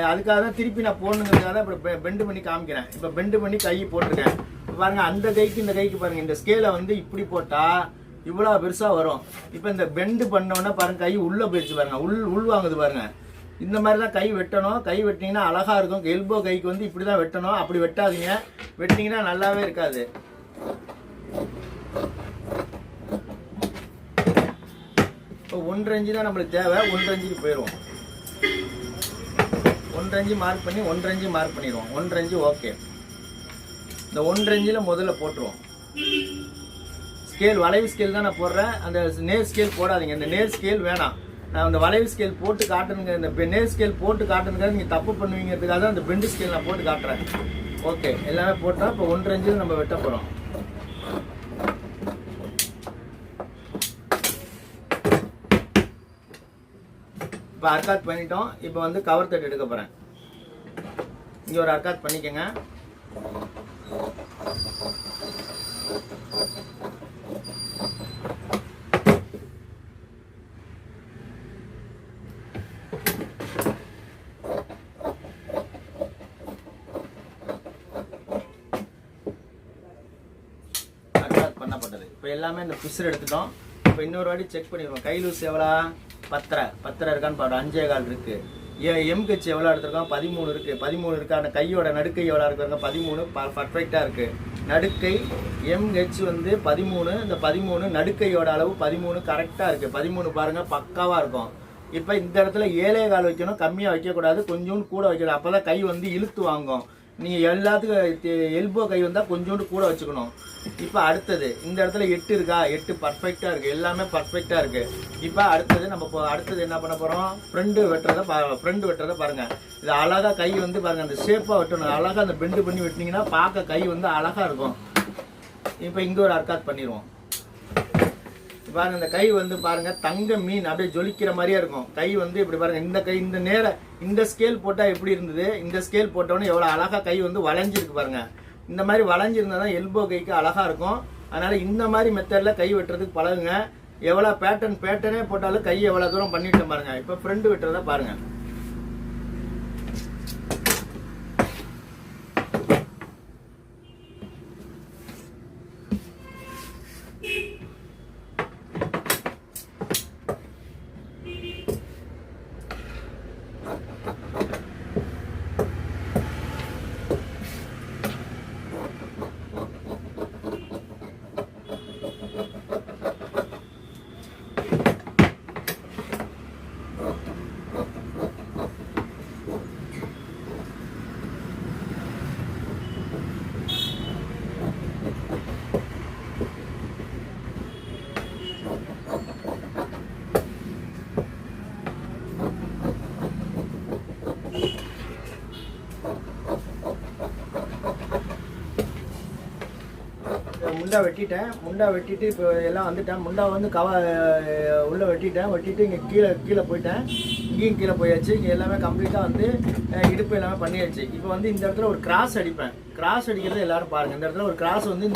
அதுக்காக தான் திருப்பி நான் போடணுங்கிறதுக்காக தான் இப்போ பெண்டு பண்ணி காமிக்கிறேன். இப்போ பெண்டு பண்ணி கை போட்டிருக்கேன். பாருங்க அந்த கைக்கு இந்த கைக்கு பாருங்க. இந்த ஸ்கேலை வந்து இப்படி போட்டால் இவ்வளோ பெருசாக வரும். இப்போ இந்த பெண்டு பண்ணோன்னா பாருங்க கை உள்ளே போயிடுச்சு பாருங்க. உள் வாங்குது பாருங்க. இந்த மாதிரி தான் கை வெட்டணும். கை வெட்டினீங்கன்னா அழகாக இருக்கும். எல்போ கைக்கு வந்து இப்படி தான் வெட்டணும். அப்படி வெட்டாதீங்க. வெட்டினீங்கன்னா நல்லாவே இருக்காது. இப்போ 1.5 இன்ச்சு தான் நம்மளுக்கு தேவை. 1.5 இன்ச்சுக்கு போயிடுவோம். 1.5 இன்ச்சு மார்க் பண்ணி 1.5 இன்ச்சு மார்க் பண்ணிடுவோம். 1.5 இன்ச்சு ஓகே. இந்த 1.5 இன்ச்சில் முதல்ல போட்டுருவோம். ஸ்கேல் வளைவு ஸ்கேல் தான் நான் போடுறேன். அந்த நேர் ஸ்கேல் போடாதீங்க. இந்த நேர் ஸ்கேல் வேணாம். நான் அந்த வளைவு ஸ்கேல் போட்டு காட்டணுங்க. இந்த நேர் ஸ்கேல் போட்டு காட்டணுங்கிறது நீங்கள் தப்பு பண்ணுவீங்கிறதுக்காக தான் அந்த பெண்டு ஸ்கேல் நான் போட்டு காட்டுறேன். ஓகே எல்லாமே போட்டோம். இப்போ 1.5 இன்ச்சில் நம்ம வெட்ட போகிறோம். இப்போ அர்க்காத் பண்ணிட்டோம். இப்போ வந்து கவர் தட்டு எடுக்க போகிறேன். இங்கே ஒரு அர்க்காத் பண்ணிக்கோங்க. அர்க்காத் பண்ணப்பட்டது. இப்போ எல்லாமே இந்த பிசர் எடுத்துட்டோம். இப்போ இன்னொரு வாட்டி செக் பண்ணிடுவோம். கை லூஸ் எவ்வளோ? 10 இருக்கான்னு பாரு. 5.25 இருக்கு. எம்கச் எவ்வளோ எடுத்திருக்கோம்? 13 இருக்கு. 13 இருக்கா? அந்த கையோட நடுக்கை எவ்வளோ இருக்காங்க? 13 பர்ஃபெக்டாக இருக்கு. நடுக்கை எம்ஹெச் வந்து 13. இந்த 13 நடுக்கையோட அளவு 13 கரெக்டாக இருக்கு. 13 பாருங்க பக்காவாக இருக்கும். இப்போ இந்த இடத்துல 7.25 வைக்கணும். கம்மியாக வைக்கக்கூடாது. கொஞ்சோண்டு கூட வைக்கணும். அப்போ தான் கை வந்து இழுத்து வாங்கும். நீங்கள் எல்லாத்துக்கும் எல்போ கை வந்தால் கொஞ்சோண்டு கூட வச்சுக்கணும். இப்போ அடுத்தது இந்த இடத்துல 8 இருக்கா, 8 பர்ஃபெக்டாக இருக்குது, எல்லாமே பர்ஃபெக்டாக இருக்குது. இப்போ அடுத்தது நம்ம அடுத்தது என்ன பண்ண போகிறோம், ஃப்ரெண்டு வெட்டுறதை பாருங்கள். இது அழகாக கை வந்து பாருங்கள், அந்த ஷேப்பாக வெட்டணும், அழகாக அந்த பெண்டு பண்ணி வெட்டினீங்கன்னா பார்க்க கை வந்து அழகாக இருக்கும். இப்போ இங்கே ஒரு அர்க்காத் பண்ணிடுவோம். பாருங்க இந்த கை வந்து பாருங்க தங்க மீன் அப்படியே ஜொலிக்கிற மாதிரியே இருக்கும். கை வந்து இப்படி பாருங்க, இந்த கை இந்த இந்த ஸ்கேல் போட்டா எப்படி இருந்தது, இந்த ஸ்கேல் போட்டோன்னு எவ்வளவு அழகா கை வந்து வளைஞ்சிருக்கு பாருங்க. இந்த மாதிரி வளைஞ்சிருந்தா தான் எல்போ கைக்கு அழகா இருக்கும். அதனால இந்த மாதிரி மெத்தட்ல கை வெட்டுறதுக்கு பழகுங்க. எவ்வளவு பேட்டர்னே போட்டாலும் கை எவ்வளவு தூரம் பண்ணிட்டு பாருங்க. இப்ப ஃப்ரெண்டு வெட்டுறத பாருங்க. முண்டா வெட்டிட்டு இப்போ எல்லாம் வந்துட்டேன். முண்டா வந்து உள்ளே வெட்டிட்டு இங்கே கீழே போயிட்டேன். இங்கேயும் கீழே போயாச்சு. இங்கே எல்லாமே கம்ப்ளீட்டாக வந்து இடுப்பு எல்லாமே பண்ணியாச்சு. இப்போ வந்து இந்த இடத்துல ஒரு கிராஸ் அடிப்பேன். கிராஸ் அடிக்கிறத எல்லாரும் பாருங்கள். இந்த இடத்துல ஒரு கிராஸ் வந்து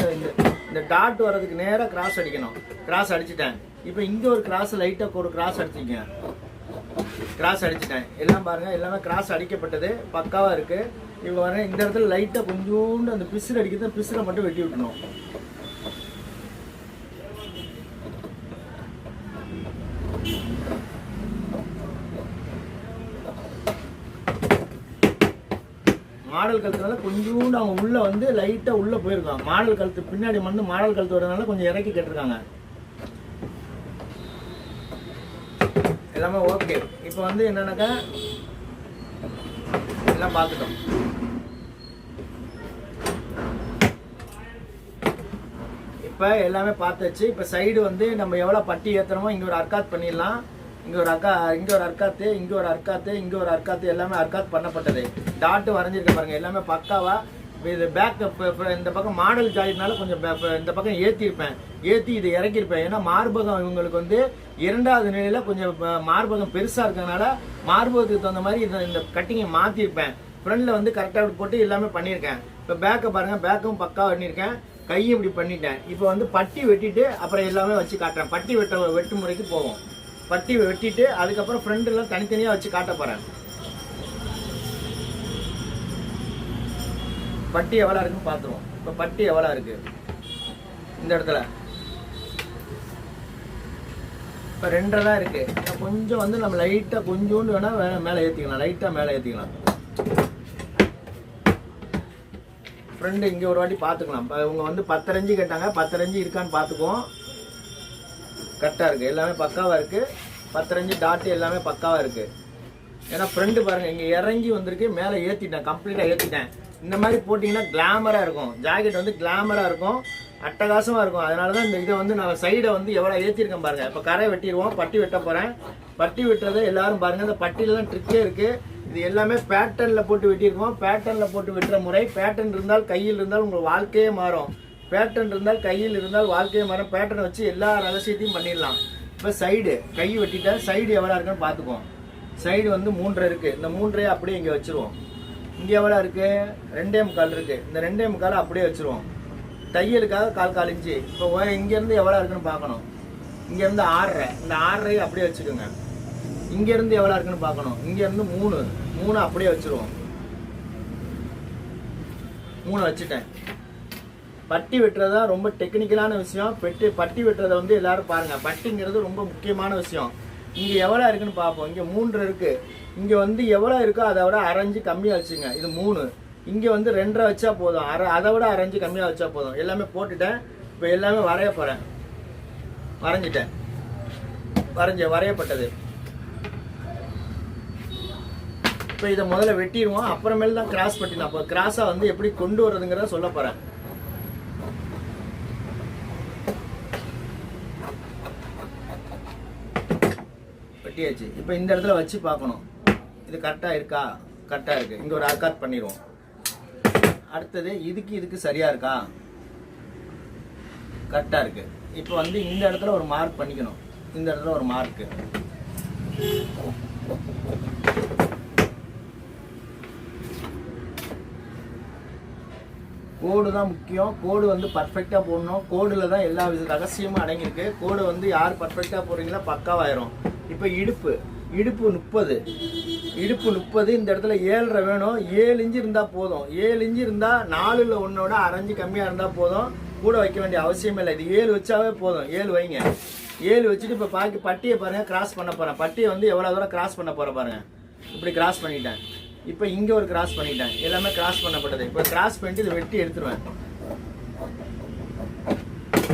இந்த டாட் வர்றதுக்கு நேராக கிராஸ் அடிக்கணும். கிராஸ் அடிச்சுட்டேன். இப்போ இங்கே ஒரு கிராஸ் லைட்டாக ஒரு கிராஸ் அடிச்சிங்க. கிராஸ் அடிச்சுட்டேன். எல்லாம் பாருங்கள், எல்லாமே கிராஸ் அடிக்கப்பட்டது பக்காவாக இருக்குது. இப்போ வரேன் இந்த இடத்துல லைட்டாக கொஞ்சோண்டு அந்த பிசுறு அடிக்கிறது, பிசுரை மட்டும் வெட்டி விட்டணும். மாடல் கழுத்துனால கொஞ்சோண்டு அவங்க உள்ள வந்து லைட்டா உள்ள போயிருக்காங்க. மாடல் கழுத்து பின்னாடி மாடல் கழுத்து வரதுனால கொஞ்சம் இறக்கி கேட்டிருக்காங்க. எல்லாமே ஓகே. இப்போ வந்து என்னன்னாக்கா எல்லாம் பார்த்துட்டோம். இப்போ எல்லாமே பார்த்தாச்சு. இப்போ சைடு வந்து நம்ம எவ்வளோ பட்டி ஏற்றுறோமோ இங்கே ஒரு அர்க்காத் பண்ணிடலாம். இங்கே ஒரு அர்க்காத்து, இங்கே ஒரு அர்க்காத்து எல்லாமே அர்க்காத் பண்ணப்பட்டது. டாட்டு வரைஞ்சிருக்க பாருங்க, எல்லாமே பக்காவா. இது பேக் இந்த பக்கம் மாடல் ஜாயினால கொஞ்சம் இந்த பக்கம் ஏற்றி இதை இறக்கியிருப்பேன். ஏன்னா மார்பகம் இவங்களுக்கு வந்து 2வது நிலையில கொஞ்சம் மார்பகம் பெருசாக இருக்கிறதுனால மார்பகத்துக்கு தகுந்த மாதிரி இந்த கட்டிங்கை மாற்றிருப்பேன். ஃப்ரண்ட்ல வந்து கரெக்டாக போட்டு எல்லாமே பண்ணியிருக்கேன். இப்போ பேக்கை பாருங்க, பேக்கும் பக்கா பண்ணியிருக்கேன். கையும் இப்படி பண்ணிட்டேன். இப்போ வந்து பட்டி வெட்டிட்டு அப்புறம் எல்லாமே வச்சு காட்டுறேன். பட்டி வெட்டு முறைக்கு போவோம். பட்டி வெட்டிட்டு அதுக்கப்புறம் ஃப்ரண்ட் எல்லாம் தனித்தனியாக வச்சு காட்ட போறேன். பட்டி எவ்வளோ இருக்குன்னு பார்த்துருவோம். இப்போ பட்டி எவ்வளோ இருக்கு இந்த இடத்துல, இப்போ 2.5 தான் இருக்கு. கொஞ்சம் வந்து நம்ம லைட்டாக கொஞ்சோண்டு வேணா மேலே ஏற்றிக்கலாம், லைட்டாக மேலே ஏற்றிக்கலாம். ஃப்ரெண்டு இங்கே ஒரு வாட்டி பார்த்துக்கலாம். இப்போ இவங்க வந்து 10.5 கேட்டாங்க, 10.5 இருக்கான்னு பார்த்துக்குவோம். கரெக்டாக இருக்குது, எல்லாமே பக்காவாக இருக்குது. 10.5 டாட்டு எல்லாமே பக்காவாக இருக்குது. ஏன்னா ஃப்ரெண்டு பாருங்கள் இங்கே இறங்கி வந்திருக்கு, மேலே ஏற்றிட்டேன், கம்ப்ளீட்டாக ஏற்றிட்டேன். இந்த மாதிரி போட்டிங்கன்னா கிளாமராக இருக்கும். ஜாக்கெட் வந்து கிளாமராக இருக்கும், அட்டகாசமாக இருக்கும். அதனால தான் இந்த இதை வந்து நான் சைடை வந்து எவ்வளோ ஏற்றிருக்கேன் பாருங்கள். இப்போ கரை வெட்டிடுவோம், பட்டி வெட்ட போகிறேன். பட்டி வெட்டுறதை எல்லாரும் பாருங்கள். இந்த பட்டியில் தான் ட்ரிக்கே இருக்குது. இது எல்லாமே பேட்டர்னில் போட்டு வெட்டியிருக்கோம். பேட்டர்னில் போட்டு வெட்டுற முறை. பேட்டர்ன் இருந்தால் கையில் இருந்தால் உங்கள் வாழ்க்கையே மாறும். பேட்டர்ன் இருந்தால் கையில் இருந்தால் வாழ்க்கையை மாறும். பேட்டர்ன் வச்சு எல்லா ரகசியத்தையும் பண்ணிடலாம். இப்போ சைடு கை வெட்டிட்டா சைடு எவ்வளோ இருக்குன்னு பார்த்துக்குவோம். சைடு வந்து 3.5 இருக்குது. இந்த 3.5 அப்படியே இங்கே வச்சுருவோம். இங்கே எவ்வளோ இருக்குது, 2.25 இருக்குது. இந்த 2.25 அப்படியே வச்சுருவோம். தையலுக்காக 1/4 இன்ச்சு. இப்போ இங்கேருந்து எவ்வளோ இருக்குன்னு பார்க்கணும். இங்கேருந்து 6.5, இந்த 6.5 அப்படியே வச்சுக்கோங்க. இங்கேருந்து எவ்வளோ இருக்குன்னு பார்க்கணும். இங்கேருந்து 3 அப்படியே வச்சுருவோம். 3 வச்சுட்டேன். பட்டி வெட்டுறதா ரொம்ப டெக்னிக்கலான விஷயம். பட்டி வெட்டுறதை வந்து எல்லாரும் பாருங்க. பட்டிங்கிறது ரொம்ப முக்கியமான விஷயம். இங்க எவ்வளவு இருக்குன்னு பார்ப்போம். இங்க 3 இருக்கு. இங்க வந்து எவ்வளவு இருக்கோ அதை விட 1/2 இன்ச்சு கம்மியா வச்சுங்க. இது 3. இங்க வந்து 2.5 வச்சா போதும். அதை விட 1/2 இன்ச்சு கம்மியா வச்சா போதும். எல்லாமே போட்டுட்டேன். இப்போ எல்லாமே வரைய போறேன். வரைஞ்சிட்டேன். வரையப்பட்டது இப்போ இதை முதல்ல வெட்டிடுவோம், அப்புறமேல தான் கிராஸ் பட்டினா. அப்போ கிராஸாக வந்து எப்படி கொண்டு வர்றதுங்கிறத சொல்ல போகிறேன். வெட்டியாச்சு. இப்போ இந்த இடத்துல வச்சு பார்க்கணும் இது கரெக்டாக இருக்கா. கரெக்டாக இருக்குது. இங்கே ஒரு ஆர்காட் பண்ணிடுவோம். அடுத்தது இதுக்கு சரியாக இருக்கா. கரெக்டாக இருக்குது. இப்போ வந்து இந்த இடத்துல ஒரு மார்க் பண்ணிக்கணும். இந்த இடத்துல ஒரு மார்க்கு. கோடு தான் முக்கியம். கோடு வந்து பர்ஃபெக்டாக போடணும். கோடில் தான் எல்லா வித ரகசியமும் அடங்கியிருக்கு. கோடு வந்து யார் பர்ஃபெக்டாக போடுறீங்களோ பக்காவாயிரும். இப்போ இடுப்பு 30, இடுப்பு 30. இந்த இடத்துல 7.5 வேணும். 7 இன்ச்சு இருந்தால் போதும். 7 இன்ச்சு இருந்தால் 4ல் 1ஓட 1/2 இன்ச்சு கம்மியாக இருந்தால் போதும். கூட வைக்க வேண்டிய அவசியமே இல்லை. இது 7 வச்சாவே போதும். 7 வைங்க. 7 வச்சுட்டு இப்போ பாக்கி பட்டியை பாருங்கள், கிராஸ் பண்ண போகிறேன். பட்டியை வந்து எவ்வளோ தூரம் கிராஸ் பண்ண போகிறேன் பாருங்கள். இப்படி கிராஸ் பண்ணிட்டேன். இப்போ இங்கே ஒரு கிராஸ் பண்ணிட்டேன். எல்லாமே கிராஸ் பண்ணப்பட்டது. இப்போ கிராஸ் பண்ணிட்டு இதை வெட்டி எடுத்துருவேன்.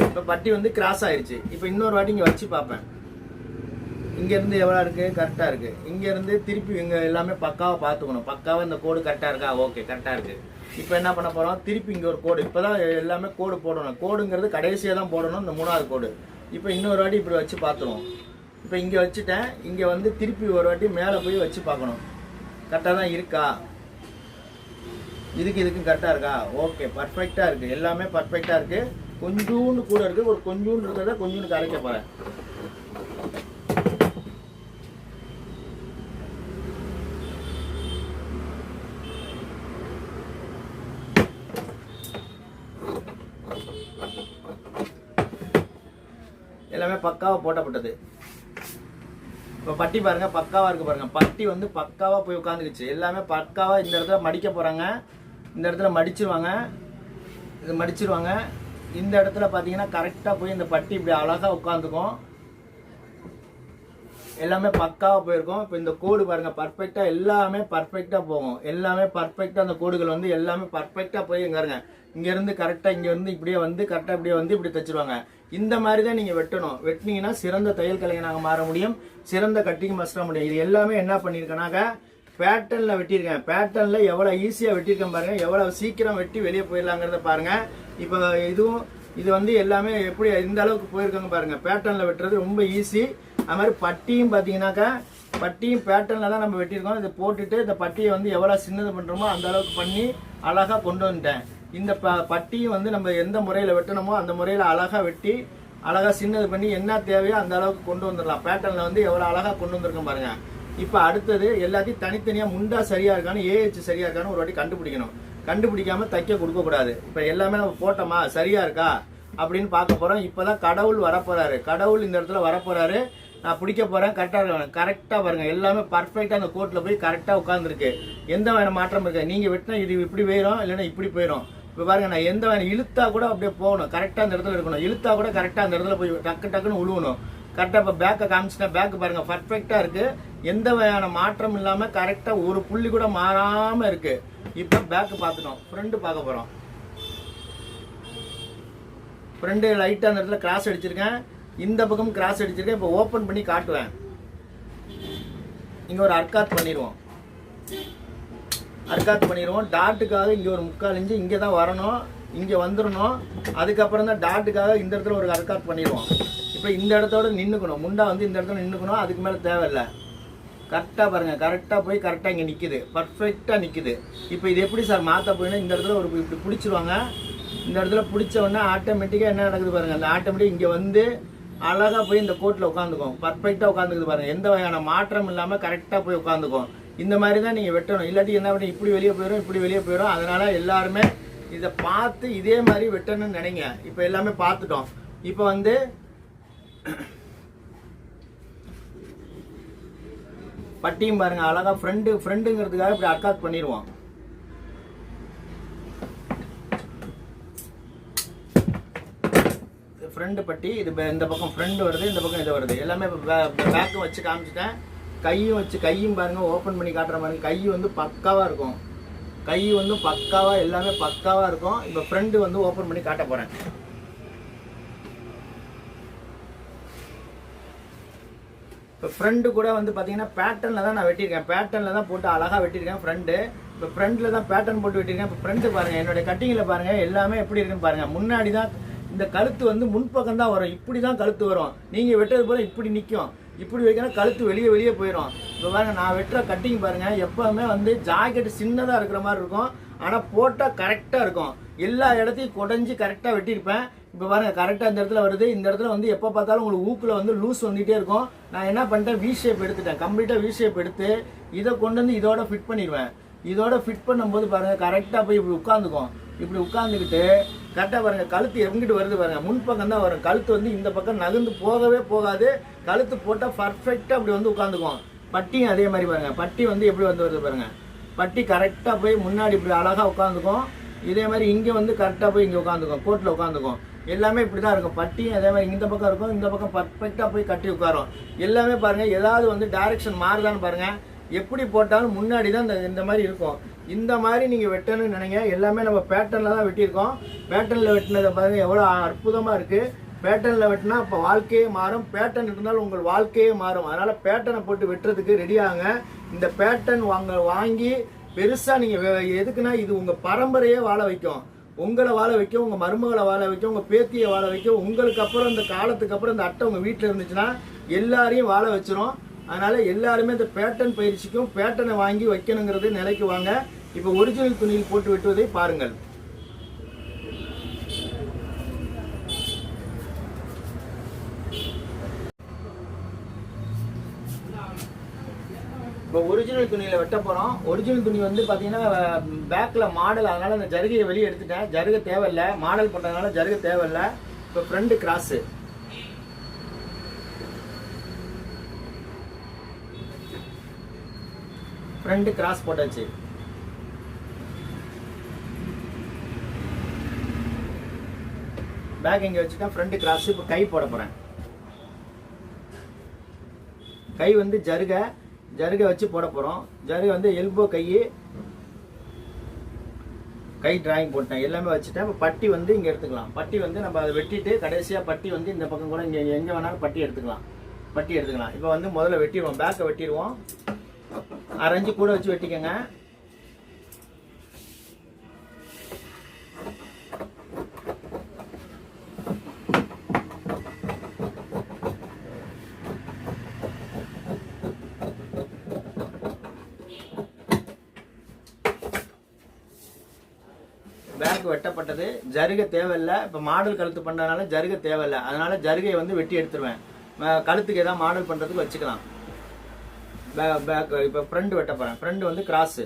இப்போ பட்டி வந்து கிராஸ் ஆயிடுச்சு. இப்போ இன்னொரு வாட்டி இங்கே வச்சு பார்ப்பேன். இங்கேருந்து எவ்வளோ இருக்குது, கரெக்டாக இருக்குது. இங்கேருந்து திருப்பி இங்கே எல்லாமே பக்காவாக பார்த்துக்கணும். பக்காவாக இந்த கோடு கரெக்டாக இருக்கா. ஓகே, கரெக்டாக இருக்குது. இப்போ என்ன பண்ண போகிறோம், திருப்பி இங்கே ஒரு கோடு. இப்போ தான் எல்லாமே கோடு போடணும். கோடுங்கிறது கடைசியாக தான் போடணும், இந்த 3வது கோடு. இப்போ இன்னொரு வாட்டி இப்படி வச்சு பார்த்துருவோம். இப்போ இங்கே வச்சுட்டேன். இங்கே வந்து திருப்பி ஒரு வாட்டி மேலே போய் வச்சு பார்க்கணும். கரெக்டாக தான் இருக்கா. இதுக்கும் கரெக்டாக இருக்கா. ஓகே, பர்ஃபெக்டாக இருக்குது. எல்லாமே பர்ஃபெக்டாக இருக்குது. கொஞ்சோண்டு கூட இருக்குது. ஒரு கொஞ்சோண்டு இருக்கிறத கொஞ்சோண்டு கரைக்க போகிறேன். எல்லாமே பக்காவாக போட்டப்பட்டது. இப்போ பட்டி பாருங்க, பக்காவாக இருக்கு பாருங்க. பட்டி வந்து பக்காவாக போய் உட்காந்துக்குச்சு. எல்லாமே பக்காவாக. இந்த இடத்துல மடிக்க போகிறாங்க. இந்த இடத்துல மடிச்சிருவாங்க. இது மடிச்சிருவாங்க. இந்த இடத்துல பார்த்தீங்கன்னா கரெக்டாக போய் இந்த பட்டி இப்படி அழகாக உட்காந்துக்கும். எல்லாமே பக்காவாக போயிருக்கும். இப்போ இந்த கோடு பாருங்கள், பர்ஃபெக்டாக எல்லாமே பர்ஃபெக்டாக போகும். எல்லாமே பர்ஃபெக்டாக அந்த கோடுகள் வந்து எல்லாமே பர்ஃபெக்டாக போய் இங்கேருங்க. இங்கேருந்து கரெக்டாக இங்கேருந்து இப்படியே வந்து கரெக்டாக இப்படியே வந்து இப்படி தைச்சிருவாங்க. இந்த மாதிரி தான் நீங்கள் வெட்டணும். வெட்டினீங்கன்னா சிறந்த தையல் கலைஞனாக மாற முடியும். சிறந்த கட்டிங் மாஸ்டராக முடியும். இது எல்லாமே என்ன பண்ணியிருக்கேனாக்கா பேட்டர்னில் வெட்டியிருக்கேன். பேட்டர்னில் எவ்வளோ ஈஸியாக வெட்டியிருக்கேன் பாருங்கள். எவ்வளோ சீக்கிரம் வெட்டி வெளியே போயிடலாங்கிறத பாருங்கள். இப்போ இது வந்து எல்லாமே எப்படி இந்த அளவுக்கு போயிருக்காங்க பாருங்கள். பேட்டர்னில் வெட்டுறது ரொம்ப ஈஸி. அது மாதிரி பட்டியும் பார்த்தீங்கன்னாக்கா பட்டியும் பேட்டர்னில் தான் நம்ம வெட்டியிருக்கோம். இதை போட்டுட்டு இந்த பட்டியை வந்து எவ்வளோ சின்னது பண்ணுறோமோ அந்த அளவுக்கு பண்ணி அழகாக கொண்டு வந்துட்டேன். இந்த பட்டியும் வந்து நம்ம எந்த முறையில் வெட்டணுமோ அந்த முறையில் அழகாக வெட்டி அழகாக சின்னது பண்ணி என்ன தேவையோ அந்த அளவுக்கு கொண்டு வந்துடலாம். பேட்டர்னில் வந்து எவ்வளோ அழகாக கொண்டு வந்திருக்கோம் பாருங்கள். இப்போ அடுத்தது எல்லாத்தையும் தனித்தனியாக முண்டா சரியாக இருக்கான்னு ஏஹெச் சரியாக இருக்கான்னு ஒரு வாட்டி கண்டுபிடிக்கணும். கண்டுபிடிக்காமல் தைக்க கொடுக்கக்கூடாது. இப்போ எல்லாமே நம்ம போட்டோமா சரியாக இருக்கா அப்படின்னு பார்க்க போகிறோம். இப்போ தான் கடவுள் வரப்போகிறாரு. கடவுள் இந்த இடத்துல வரப்போகிறாரு. நான் பிடிக்க போகிறேன். கரெக்டாக பாருங்கள். எல்லாமே பர்ஃபெக்டாக அந்த கோட்டில் போய் கரெக்டாக உட்காந்துருக்கு. எந்த வேணும் மாற்றம் இருக்குது. நீங்கள் வெட்டினா இது இப்படி போயிடும், இல்லைன்னா இப்படி போயிடும். இப்போ பாருங்க, நான் எந்த வேணும் இழுத்தா கூட அப்படியே போகணும். கரெக்டாக அந்த இடத்துல இருக்கணும். இழுத்தா கூட கரெக்டாக அந்த இடத்துல போய் டக்குன்னு உழுவணும். கரெக்டாக இப்போ பேக்கை காமிச்சிட்டேன். பேக்கு பாருங்கள் பர்ஃபெக்டாக இருக்குது. எந்த வகையான மாற்றம் இல்லாமல் கரெக்டாக ஒரு புள்ளி கூட மாறாமல் இருக்குது. இப்போ பேக்கு பார்த்துட்டோம். ஃப்ரெண்டு பார்க்க போகிறோம். ஃப்ரெண்டு லைட்டாக அந்த இடத்துல கிராஸ் அடிச்சிருக்கேன். இந்த பக்கம் கிராஸ் அடிச்சிருக்கேன். இப்போ ஓப்பன் பண்ணி காட்டுவேன். இங்கே ஒரு அர்க்காத் பண்ணிடுவோம். டாட்டுக்காக இங்கே ஒரு 3/4 இன்ச்சு இங்கே தான் வரணும். இங்கே வந்துடணும். அதுக்கப்புறம் தான் டாட்டுக்காக இந்த இடத்துல ஒரு அர்க்காத் பண்ணிடுவோம். இப்போ இந்த இடத்தோட நின்றுக்கணும். முண்டா வந்து இந்த இடத்துல நின்றுக்கணும். அதுக்கு மேலே தேவையில்லை. கரெக்டாக பாருங்கள். கரெக்டாக போய் கரெக்டாக இங்கே நிற்குது. பர்ஃபெக்டாக நிற்குது. இப்போ இது எப்படி சார் மாற்ற போயினா இந்த இடத்துல ஒரு இப்படி பிடிச்சிருவாங்க. இந்த இடத்துல பிடிச்ச உடனே ஆட்டோமேட்டிக்காக என்ன நடக்குது பாருங்கள். அந்த ஆட்டோமேட்டிக் இங்கே வந்து அழகாக போய் இந்த கோட்டில் உட்காந்துக்கும். பர்ஃபெக்டாக உட்காந்துக்குது பாருங்கள். எந்த வகையான மாற்றம் இல்லாமல் கரெக்டாக போய் உட்காந்துக்கும். இந்த மாதிரி தான் நீங்கள் வெட்டணும். இல்லாட்டி என்ன பண்ணி இப்படி வெளியே போயிடும். அதனால் எல்லாருமே இதை பார்த்து இதே மாதிரி வெட்டணும்னு நினைங்க. இப்போ எல்லாமே பார்த்துட்டோம். இப்போ வந்து பட்டியும் பாருங்கள் அழகாக ஃப்ரெண்டுங்கிறதுக்காக இப்படி அர்க்காத் பண்ணிடுவோம். ஃப்ரெண்டு பட்டி இது இந்த பக்கம் ஃப்ரெண்டு வருது, இந்த பக்கம் இது வருது. எல்லாமே பேக்கும் வச்சு காமிச்சிட்டேன். கையும் பாருங்கள் ஓப்பன் பண்ணி காட்டுற மாதிரி. கை வந்து பக்காவாக இருக்கும். கை வந்து பக்காவாக எல்லாமே பக்காவாக இருக்கும். இப்போ ஃப்ரெண்டு வந்து ஓப்பன் பண்ணி காட்ட போகிறேன். இப்போ ஃப்ரண்ட் கூட வந்து பார்த்தீங்கன்னா பேட்டர்னில் தான் நான் வெட்டியிருக்கேன், பேட்டர்னில் தான் போட்டு அழகாக வெட்டியிருக்கேன் ஃப்ரண்ட்டு. இப்போ ஃப்ரண்ட்டில் தான் பேட்டர்ன் போட்டு வெட்டியிருக்கேன். இப்போ ஃப்ரண்ட்டு பாருங்கள், என்னுடைய கட்டிங்கில் பாருங்கள் எல்லாமே எப்படி இருக்குன்னு பாருங்கள். முன்னாடி தான் இந்த கழுத்து வந்து முன்பக்கம் தான் வரும், இப்படி தான் கழுத்து வரும். நீங்கள் வெட்டுறது போல் இப்படி நிற்கும், இப்படி வைக்கணும் கழுத்து வெளியே போயிடும். இப்போ பாருங்கள் நான் வெட்டுற கட்டிங் பாருங்கள், எப்போவுமே வந்து ஜாக்கெட் சின்னதாக இருக்கிற மாதிரி இருக்கும், ஆனால் போட்டால் கரெக்டாக இருக்கும். எல்லா இடத்தையும் குடஞ்சி கரெக்டாக வெட்டியிருப்பேன். இப்போ பாருங்கள் கரெக்டாக இந்த இடத்துல வருது. இந்த இடத்துல வந்து எப்போ பார்த்தாலும் உங்களுக்கு ஊக்கில் வந்து லூஸ் வந்துகிட்டே இருக்கும். நான் என்ன பண்ணிட்டேன், வி ஷேப் எடுத்துட்டேன், கம்ப்ளீட்டாக வி ஷேப் எடுத்து இதை கொண்டு வந்து இதோட ஃபிட் பண்ணிடுவேன். இதோட ஃபிட் பண்ணும்போது பாருங்கள் கரெக்டாக போய் இப்படி உட்காந்துக்கும். இப்படி உட்காந்துக்கிட்டு கரெக்டாக பாருங்கள் கழுத்து எங்கிட்டு வருது பாருங்கள், முன்பக்கம் தான் வரும். கழுத்து வந்து இந்த பக்கம் நகர்ந்து போகவே போகாது. கழுத்து போட்டால் பர்ஃபெக்டாக அப்படி வந்து உட்காந்துக்கும். பட்டியும் அதே மாதிரி பாருங்கள், பட்டி வந்து எப்படி வந்து வருது பாருங்கள், பட்டி கரெக்டாக போய் முன்னாடி இப்படி அழகாக உட்காந்துக்கும். இதே மாதிரி இங்கே வந்து கரெக்டாக போய் இங்கே உட்காந்துக்கும், கோட்டில் உட்காந்துக்கும். எல்லாமே இப்படி தான் இருக்கும். பட்டியும் அதே மாதிரி இந்த பக்கம் இருக்கும், இந்த பக்கம் பர்ஃபெக்டாக போய் கட்டி உட்காரும். எல்லாமே பாருங்கள் ஏதாவது வந்து டைரக்ஷன் மாறுதான்னு பாருங்கள். எப்படி போட்டாலும் முன்னாடி தான் இந்த மாதிரி இருக்கும். இந்த மாதிரி நீங்கள் வெட்டணும்னு நினைங்க. எல்லாமே நம்ம பேட்டர்னில் தான் வெட்டியிருக்கோம். பேட்டர்னில் வெட்டினதை பாருங்கள் எவ்வளோ அற்புதமாக இருக்குது. பேட்டர்னில் வெட்டினா இப்போ வாழ்க்கையே மாறும். பேட்டர்ன் இருந்தாலும் உங்கள் வாழ்க்கையே மாறும். அதனால் பேட்டர்னை போட்டு வெட்டுறதுக்கு ரெடி ஆகுங்க. இந்த பேட்டர்ன் வாங்கி பெருசாக நீங்கள் எதுக்குன்னா இது உங்கள் பரம்பரையே வாழ வைக்கும், உங்களை வாழ வைக்கும், உங்கள் மருமகளை வாழ வைக்கும், உங்கள் பேத்தியை வாழ வைக்கும். உங்களுக்கு அப்புறம் இந்த காலத்துக்கு அப்புறம் இந்த அட்டை உங்கள் வீட்டில் இருந்துச்சுன்னா எல்லாரையும் வாழ வச்சிரும். அதனால் எல்லாருமே இந்த பேட்டர்ன் பயிற்சிக்கும் பேட்டர்னை வாங்கி வைக்கணுங்கிறது நிலைக்கு வாங்க. இப்போ ஒரிஜினல் துணியில் போட்டு வெட்டுவதை பாருங்கள். இப்போ ஒரிஜினல் துணியில் வெட்ட போகிறோம். ஒரிஜினல் துணி வந்து பார்த்தீங்கன்னா பேக்கில் மாடல், அதனால் அந்த ஜருகையை வெளியே எடுத்துட்டேன். ஜருகை தேவையில்லை, மாடல் பண்ணுறதுனால ஜருகை தேவையில்லை. இப்போ ஃப்ரண்ட் கிராஸு, ஃப்ரண்ட் கிராஸ் போட்டாச்சு. பேக் இங்கே வச்சுட்டேன், ஃப்ரண்ட் கிராஸ். இப்போ கை போட போகிறேன். கை வந்து ஜருகை வச்சு போட போகிறோம். ஜருகை வந்து எல்போ கை டிராயிங் போட்டேன், எல்லாமே வச்சுட்டேன். இப்போ பட்டி வந்து இங்கே எடுத்துக்கலாம். பட்டி வந்து நம்ம அதை வெட்டிட்டு கடைசியாக பட்டி வந்து இந்த பக்கம் கூட இங்கே எங்கே வேணாலும் பட்டி எடுத்துக்கலாம். இப்போ வந்து முதல்ல வெட்டிடுவோம், பேக்கை வெட்டிடுவோம். அரைஞ்சு கூட வச்சு வெட்டிக்கங்க. பேக் வெட்டப்பட்டது. ஜருகை தேவையில்லை. இப்போ மாடல் கழுத்து பண்ணுறதுனால ஜருகை தேவையில்லை, அதனால ஜருகையை வந்து வெட்டி எடுத்துருவேன். கழுத்துக்கு ஏதாவது மாடல் பண்ணுறதுக்கு வச்சுக்கலாம். பேக் இப்போ ஃப்ரண்ட் வெட்ட போகிறேன். ஃப்ரண்ட் வந்து கிராஸு,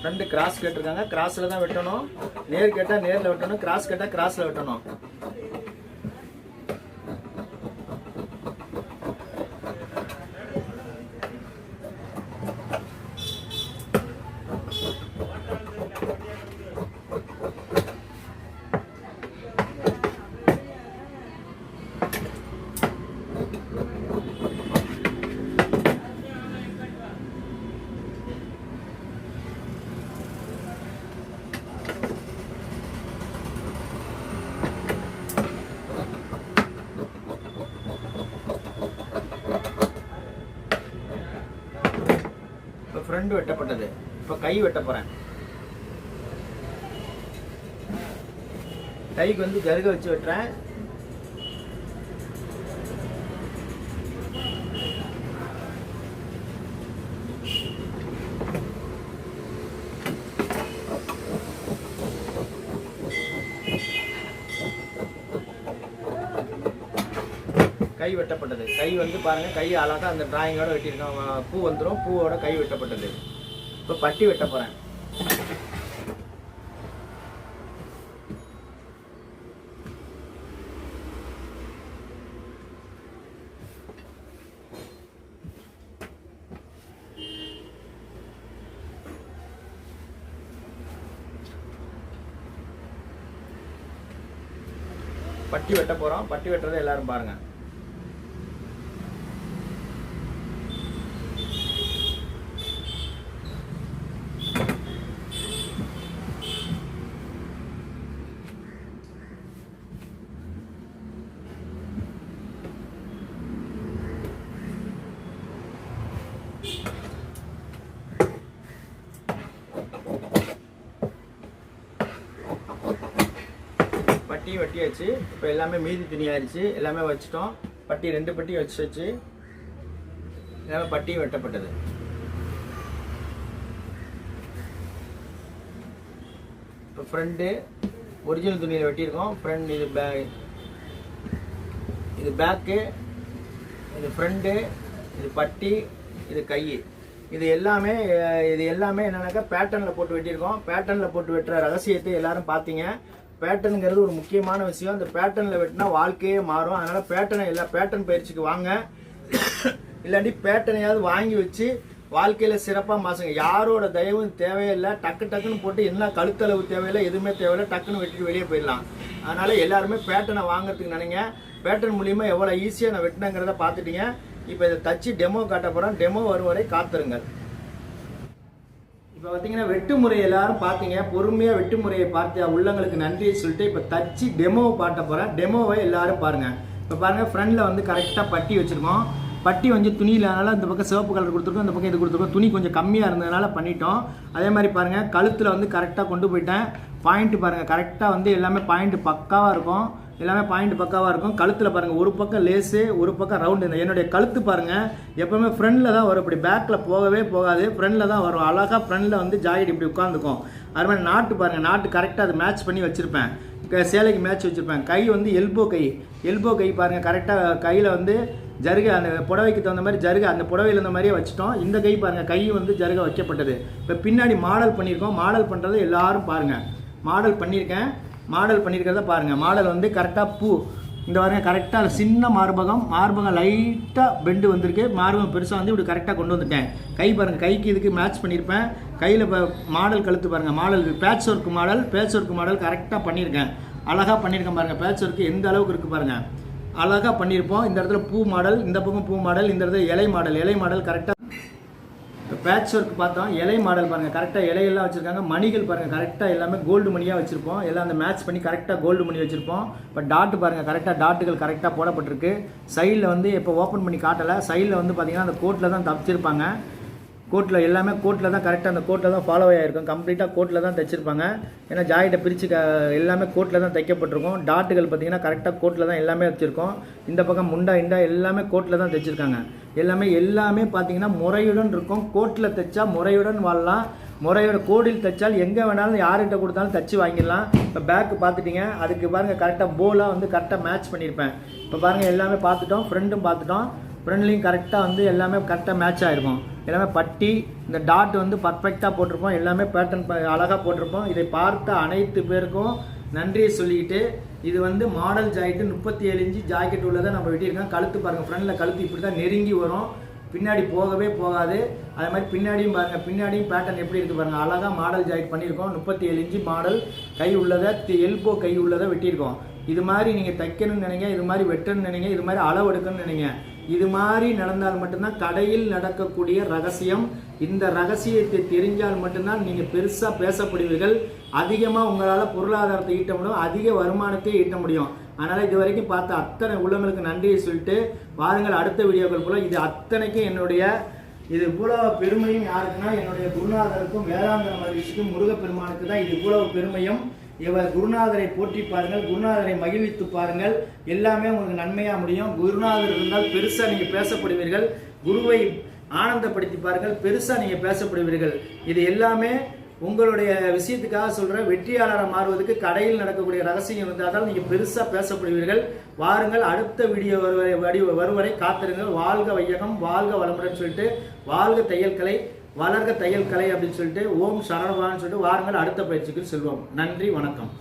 ஃப்ரண்ட் கிராஸ் கேட்டிருக்காங்க, கிராஸில் தான் வெட்டணும். நேர் கேட்டால் நேரில் வெட்டணும், கிராஸ் கேட்டால் கிராஸில் வெட்டணும். ஃப்ரண்ட் வெட்டப்பட்டது. இப்போ கை வெட்ட போகிறேன். கைக்கு வந்து ஜருகை வச்சு வெட்டுறேன். கை வெட்டப்பட்டது. கை வந்து பாருங்கள், கை அழகாக அந்த டிராயிங்கோட வெட்டியிருக்கோம். பூ வந்துடும், பூவோட கை வெட்டப்பட்டது. இப்போ பட்டி வெட்ட போகிறேன். பட்டி வெட்ட போகிறோம். பட்டி வெட்டுறதை எல்லாரும் பாருங்கள். பட்டி வெட்டியாச்சு. இப்போ எல்லாமே மீதி துணியாயிருச்சு, எல்லாமே வச்சுட்டோம். பட்டி 2 பட்டி வச்சு எல்லாமே பட்டியும் வெட்டப்பட்டது. இப்போ ஃப்ரண்ட்டு ஒரிஜினல் துணியில் வெட்டியிருக்கோம். ஃப்ரண்ட் இது பேக்கு, இது ஃப்ரண்ட்டு, இது பட்டி, இது கை. இது எல்லாமே என்னன்னாக்கா பேட்டர்னில் போட்டு வெட்டியிருக்கோம். பேட்டர்னில் போட்டு வெட்டுற ரகசியத்தை எல்லாரும் பார்த்தீங்க. பேட்டர்னுங்கிறது ஒரு முக்கியமான விஷயம். அந்த பேட்டர்னில் வெட்டினா வாழ்க்கையே மாறும். அதனால் பேட்டர்ன் பயிற்சிக்கு வாங்க. இல்லாட்டி பேட்டர்னையாவது வாங்கி வச்சு வாழ்க்கையில் சிறப்பாக மாசுங்க. யாரோட தயவும் தேவையில்லை. டக்குன்னு போட்டு என்ன கழுத்தளவு தேவையில்லை, எதுவுமே தேவையில்லை, டக்குன்னு வெட்டிட்டு வெளியே போயிடலாம். அதனால் எல்லாருமே பேட்டர்னை வாங்குறதுக்கு நினைங்க. பேட்டர்ன் மூலிமா எவ்வளோ ஈஸியாக நான் வெட்டினங்கிறத பார்த்துட்டீங்க. இப்போ இதை தச்சு டெமோ காட்ட போகிறோம். டெமோ வரும் வரை காத்திருங்கள். இப்போ பார்த்தீங்கன்னா வெட்டு முறை எல்லாரும் பார்த்தீங்க. பொறுமையாக வெட்டு முறையை பார்த்து உள்ளங்களுக்கு நன்றியை சொல்லிட்டு இப்போ தச்சு டெமோவை பாட்ட போகிறேன். டெமோவை எல்லாரும் பாருங்கள். இப்போ பாருங்கள், ஃப்ரண்டில் வந்து கரெக்டாக பட்டி வச்சுருக்கோம். பட்டி வந்து துணி இல்லாதனால இந்த பக்கம் சிவப்பு கலர் கொடுத்துருக்கோம், இந்த பக்கம் இது கொடுத்துருக்கோம். துணி கொஞ்சம் கம்மியாக இருந்ததுனால பண்ணிட்டோம். அதே மாதிரி பாருங்கள், கழுத்தில் வந்து கரெக்டாக கொண்டு போயிட்டேன். பாயிண்ட் பாருங்கள், கரெக்டாக வந்து எல்லாமே பாயிண்ட் பக்காவாக இருக்கும். கழுத்தில் பாருங்கள், ஒரு பக்கம் லேஸு, ஒரு பக்கம் ரவுண்டு. என்னுடைய கழுத்து பாருங்கள், எப்போவுமே ஃப்ரண்டில் தான் வரும். இப்படி பேக்கில் போகவே போகாது, ஃப்ரண்டில் தான் வரும். அழகாக ஃப்ரண்டில் வந்து ஜாக்கெட் இப்படி உட்காந்துக்கும். அது மாதிரி நாட்டு பாருங்கள், நாட்டு கரெக்டாக அது மேட்ச் பண்ணி வச்சுருப்பேன். சேலைக்கு மேட்ச் வச்சுருப்பேன். கை வந்து எல்போ கை பாருங்கள், கரெக்டாக கையில் வந்து ஜருகை, அந்த புடவைக்கு தகுந்த மாதிரி ஜருகை அந்த புடவையில் இருந்த மாதிரியே வச்சுட்டோம். இந்த கை பாருங்கள், கை வந்து ஜருகை வைக்கப்பட்டது. இப்போ பின்னாடி மாடல் பண்ணியிருக்கோம். மாடல் பண்ணுறது எல்லாரும் பாருங்கள். மாடல் பண்ணியிருக்கிறத பாருங்கள். மாடல் வந்து கரெக்டாக பூ இந்த பாருங்கள், கரெக்டாக சின்ன மார்பகம் லைட்டாக பெண்டு வந்திருக்கு. மார்பகம் பெருசாக வந்து இப்படி கரெக்டாக கொண்டு வந்துட்டேன். கை பாருங்கள், கைக்கு இதுக்கு மேட்ச் பண்ணியிருப்பேன். கையில் இப்போ மாடல் கழுத்து பாருங்கள், மாடல் பேட்ச் ஒர்க் மாடல் கரெக்டாக பண்ணியிருக்கேன். அழகாக பண்ணியிருக்கேன் பாருங்கள். பேட்ச் ஒர்க்கு எந்த அளவுக்கு இருக்குது பாருங்கள், அழகாக பண்ணியிருப்போம். இந்த இடத்துல பூ மாடல், இந்த பக்கம் பூ மாடல், இந்த இடத்துல இலை மாடல் கரெக்டாக பேட்ச் ஒர்க் பார்த்தோம். இலை மாடல் பாருங்கள், கரெக்டாக இலையெல்லாம் வச்சுருக்காங்க. மணிகள் பாருங்கள், கரெக்டாக எல்லாமே கோல்டு மணியாக வச்சுருப்போம். எல்லாம் அந்த மேட்ச் பண்ணி கரெக்டாக கோல்டு மணி வச்சுருப்போம். இப்போ டாட்டு பாருங்கள், கரெக்டாக டாட்டுகள் கரெக்டாக போடப்பட்டிருக்கு. சைடில் வந்து இப்போ ஓப்பன் பண்ணி காட்டலை. சைடில் வந்து பார்த்திங்கன்னா அந்த கோட்டில் தான் தப்பிச்சிருப்பாங்க. எல்லாமே கோட்டில் தான் கரெக்டாக, அந்த கோட்டில் தான் ஃபாலோ ஆகிருக்கும். கம்ப்ளீட்டாக கோட்டில் தான் தைச்சிருப்பாங்க. ஏன்னா ஜாக்கெட்டை பிரித்து எல்லாமே கோட்டில் தான் தைக்கப்பட்டிருக்கும். டாட்டுகள் பார்த்திங்கன்னா கரெக்டாக கோட்டில் தான் எல்லாமே வச்சுருக்கோம். இந்த பக்கம் முண்டா எல்லாமே கோட்டில் தான் தைச்சிருக்காங்க. எல்லாமே பார்த்திங்கன்னா முறையுடன் இருக்கும். கோட்டில் தைச்சா முறையுடன் வாழலாம். முறையோட கோடில் தைச்சால் எங்கே வேணாலும் யார்கிட்ட கொடுத்தாலும் தச்சு வாங்கிடலாம். இப்போ பேக்கு பார்த்துட்டிங்க, அதுக்கு பாருங்கள் கரெக்டாக போலாக வந்து கரெக்டாக மேட்ச் பண்ணியிருப்பேன். இப்போ பாருங்கள் எல்லாமே பார்த்துட்டோம். ஃப்ரெண்டும் பார்த்துட்டோம். ஃப்ரெண்ட்லையும் கரெக்டாக வந்து எல்லாமே கரெக்டாக மேட்ச் ஆகிருக்கும். எல்லாமே பட்டி இந்த டாட் வந்து பர்ஃபெக்டாக போட்டிருப்போம். எல்லாமே பேட்டர்ன் அழகாக போட்டிருப்போம். இதை பார்த்த அனைத்து பேருக்கும் நன்றியை சொல்லிக்கிட்டு, இது வந்து மாடல் ஜாக்கெட்டு 37 இன்ச்சு ஜாக்கெட் உள்ளதை நம்ம வெட்டியிருக்கோம். கழுத்து பாருங்கள், ஃப்ரண்டில் கழுத்து இப்படி தான் நெருங்கி வரும், பின்னாடி போகவே போகாது. அதே மாதிரி பின்னாடியும் பாருங்கள், பின்னாடியும் பேட்டர்ன் எப்படி இருக்குது பாருங்கள். அழகாக மாடல் ஜாக்கெட் பண்ணியிருக்கோம். 37 இன்ச்சு மாடல் கை உள்ளதை, எல்போ கை உள்ளதை வெட்டியிருக்கோம். இது மாதிரி நீங்கள் தைக்கணும்னு நினைங்க, இது மாதிரி வெட்டணும்னு நினைங்க, இது மாதிரி அளவு எடுக்கணும்னு நினைங்க. இது மாதிரி நடந்தால் மட்டும்தான் கடையில் நடக்கக்கூடிய ரகசியம். இந்த ரகசியத்தை தெரிஞ்சால் மட்டும்தான் நீங்கள் பெருசாக பேசப்படுவீர்கள். அதிகமாக உங்களால் பொருளாதாரத்தை ஈட்ட முடியும், அதிக வருமானத்தை ஈட்ட முடியும். அதனால் இது வரைக்கும் பார்த்த அத்தனை உள்ளவங்களுக்கு நன்றியை சொல்லிட்டு வாருங்கள் அடுத்த வீடியோக்கள் போல. இது அத்தனைக்கும் இது இவ்வளவு பெருமையும் யாருக்குன்னா என்னுடைய குருநாதருக்கும் வேதாந்த மகரிஷிக்கும் முருகப்பெருமானுக்கு தான் இது இவ்வளவு பெருமையும். இவர் குருநாதரை போற்றி பாருங்கள், குருநாதரை மகிழ்வித்து பாருங்கள், எல்லாமே உங்களுக்கு நன்மையாக முடியும். குருநாதர் இருந்தால் பெருசாக நீங்கள் பேசப்படுவீர்கள். குருவை ஆனந்தப்படுத்தி பாருங்கள், பெருசாக நீங்கள் பேசப்படுவீர்கள். இது எல்லாமே உங்களுடைய விஷயத்துக்காக சொல்கிறேன். வெற்றியாளரை மாறுவதற்கு கடையில் நடக்கக்கூடிய ரகசியம் இருந்தால் நீங்கள் பெருசாக பேசப்படுவீர்கள். வாருங்கள் அடுத்த வீடியோ வரும் வரை காத்திருங்கள். வாழ்க வையகம், வாழ்க வளமுடன் சொல்லிட்டு, வாழ்க தையல் கலை, வளர்க தையல் கலை அப்படின்னு சொல்லிட்டு, ஓம் சரவணான்னு சொல்லிட்டு வாருங்கள் அடுத்த பயிற்சிக்கு செல்வோம். நன்றி, வணக்கம்.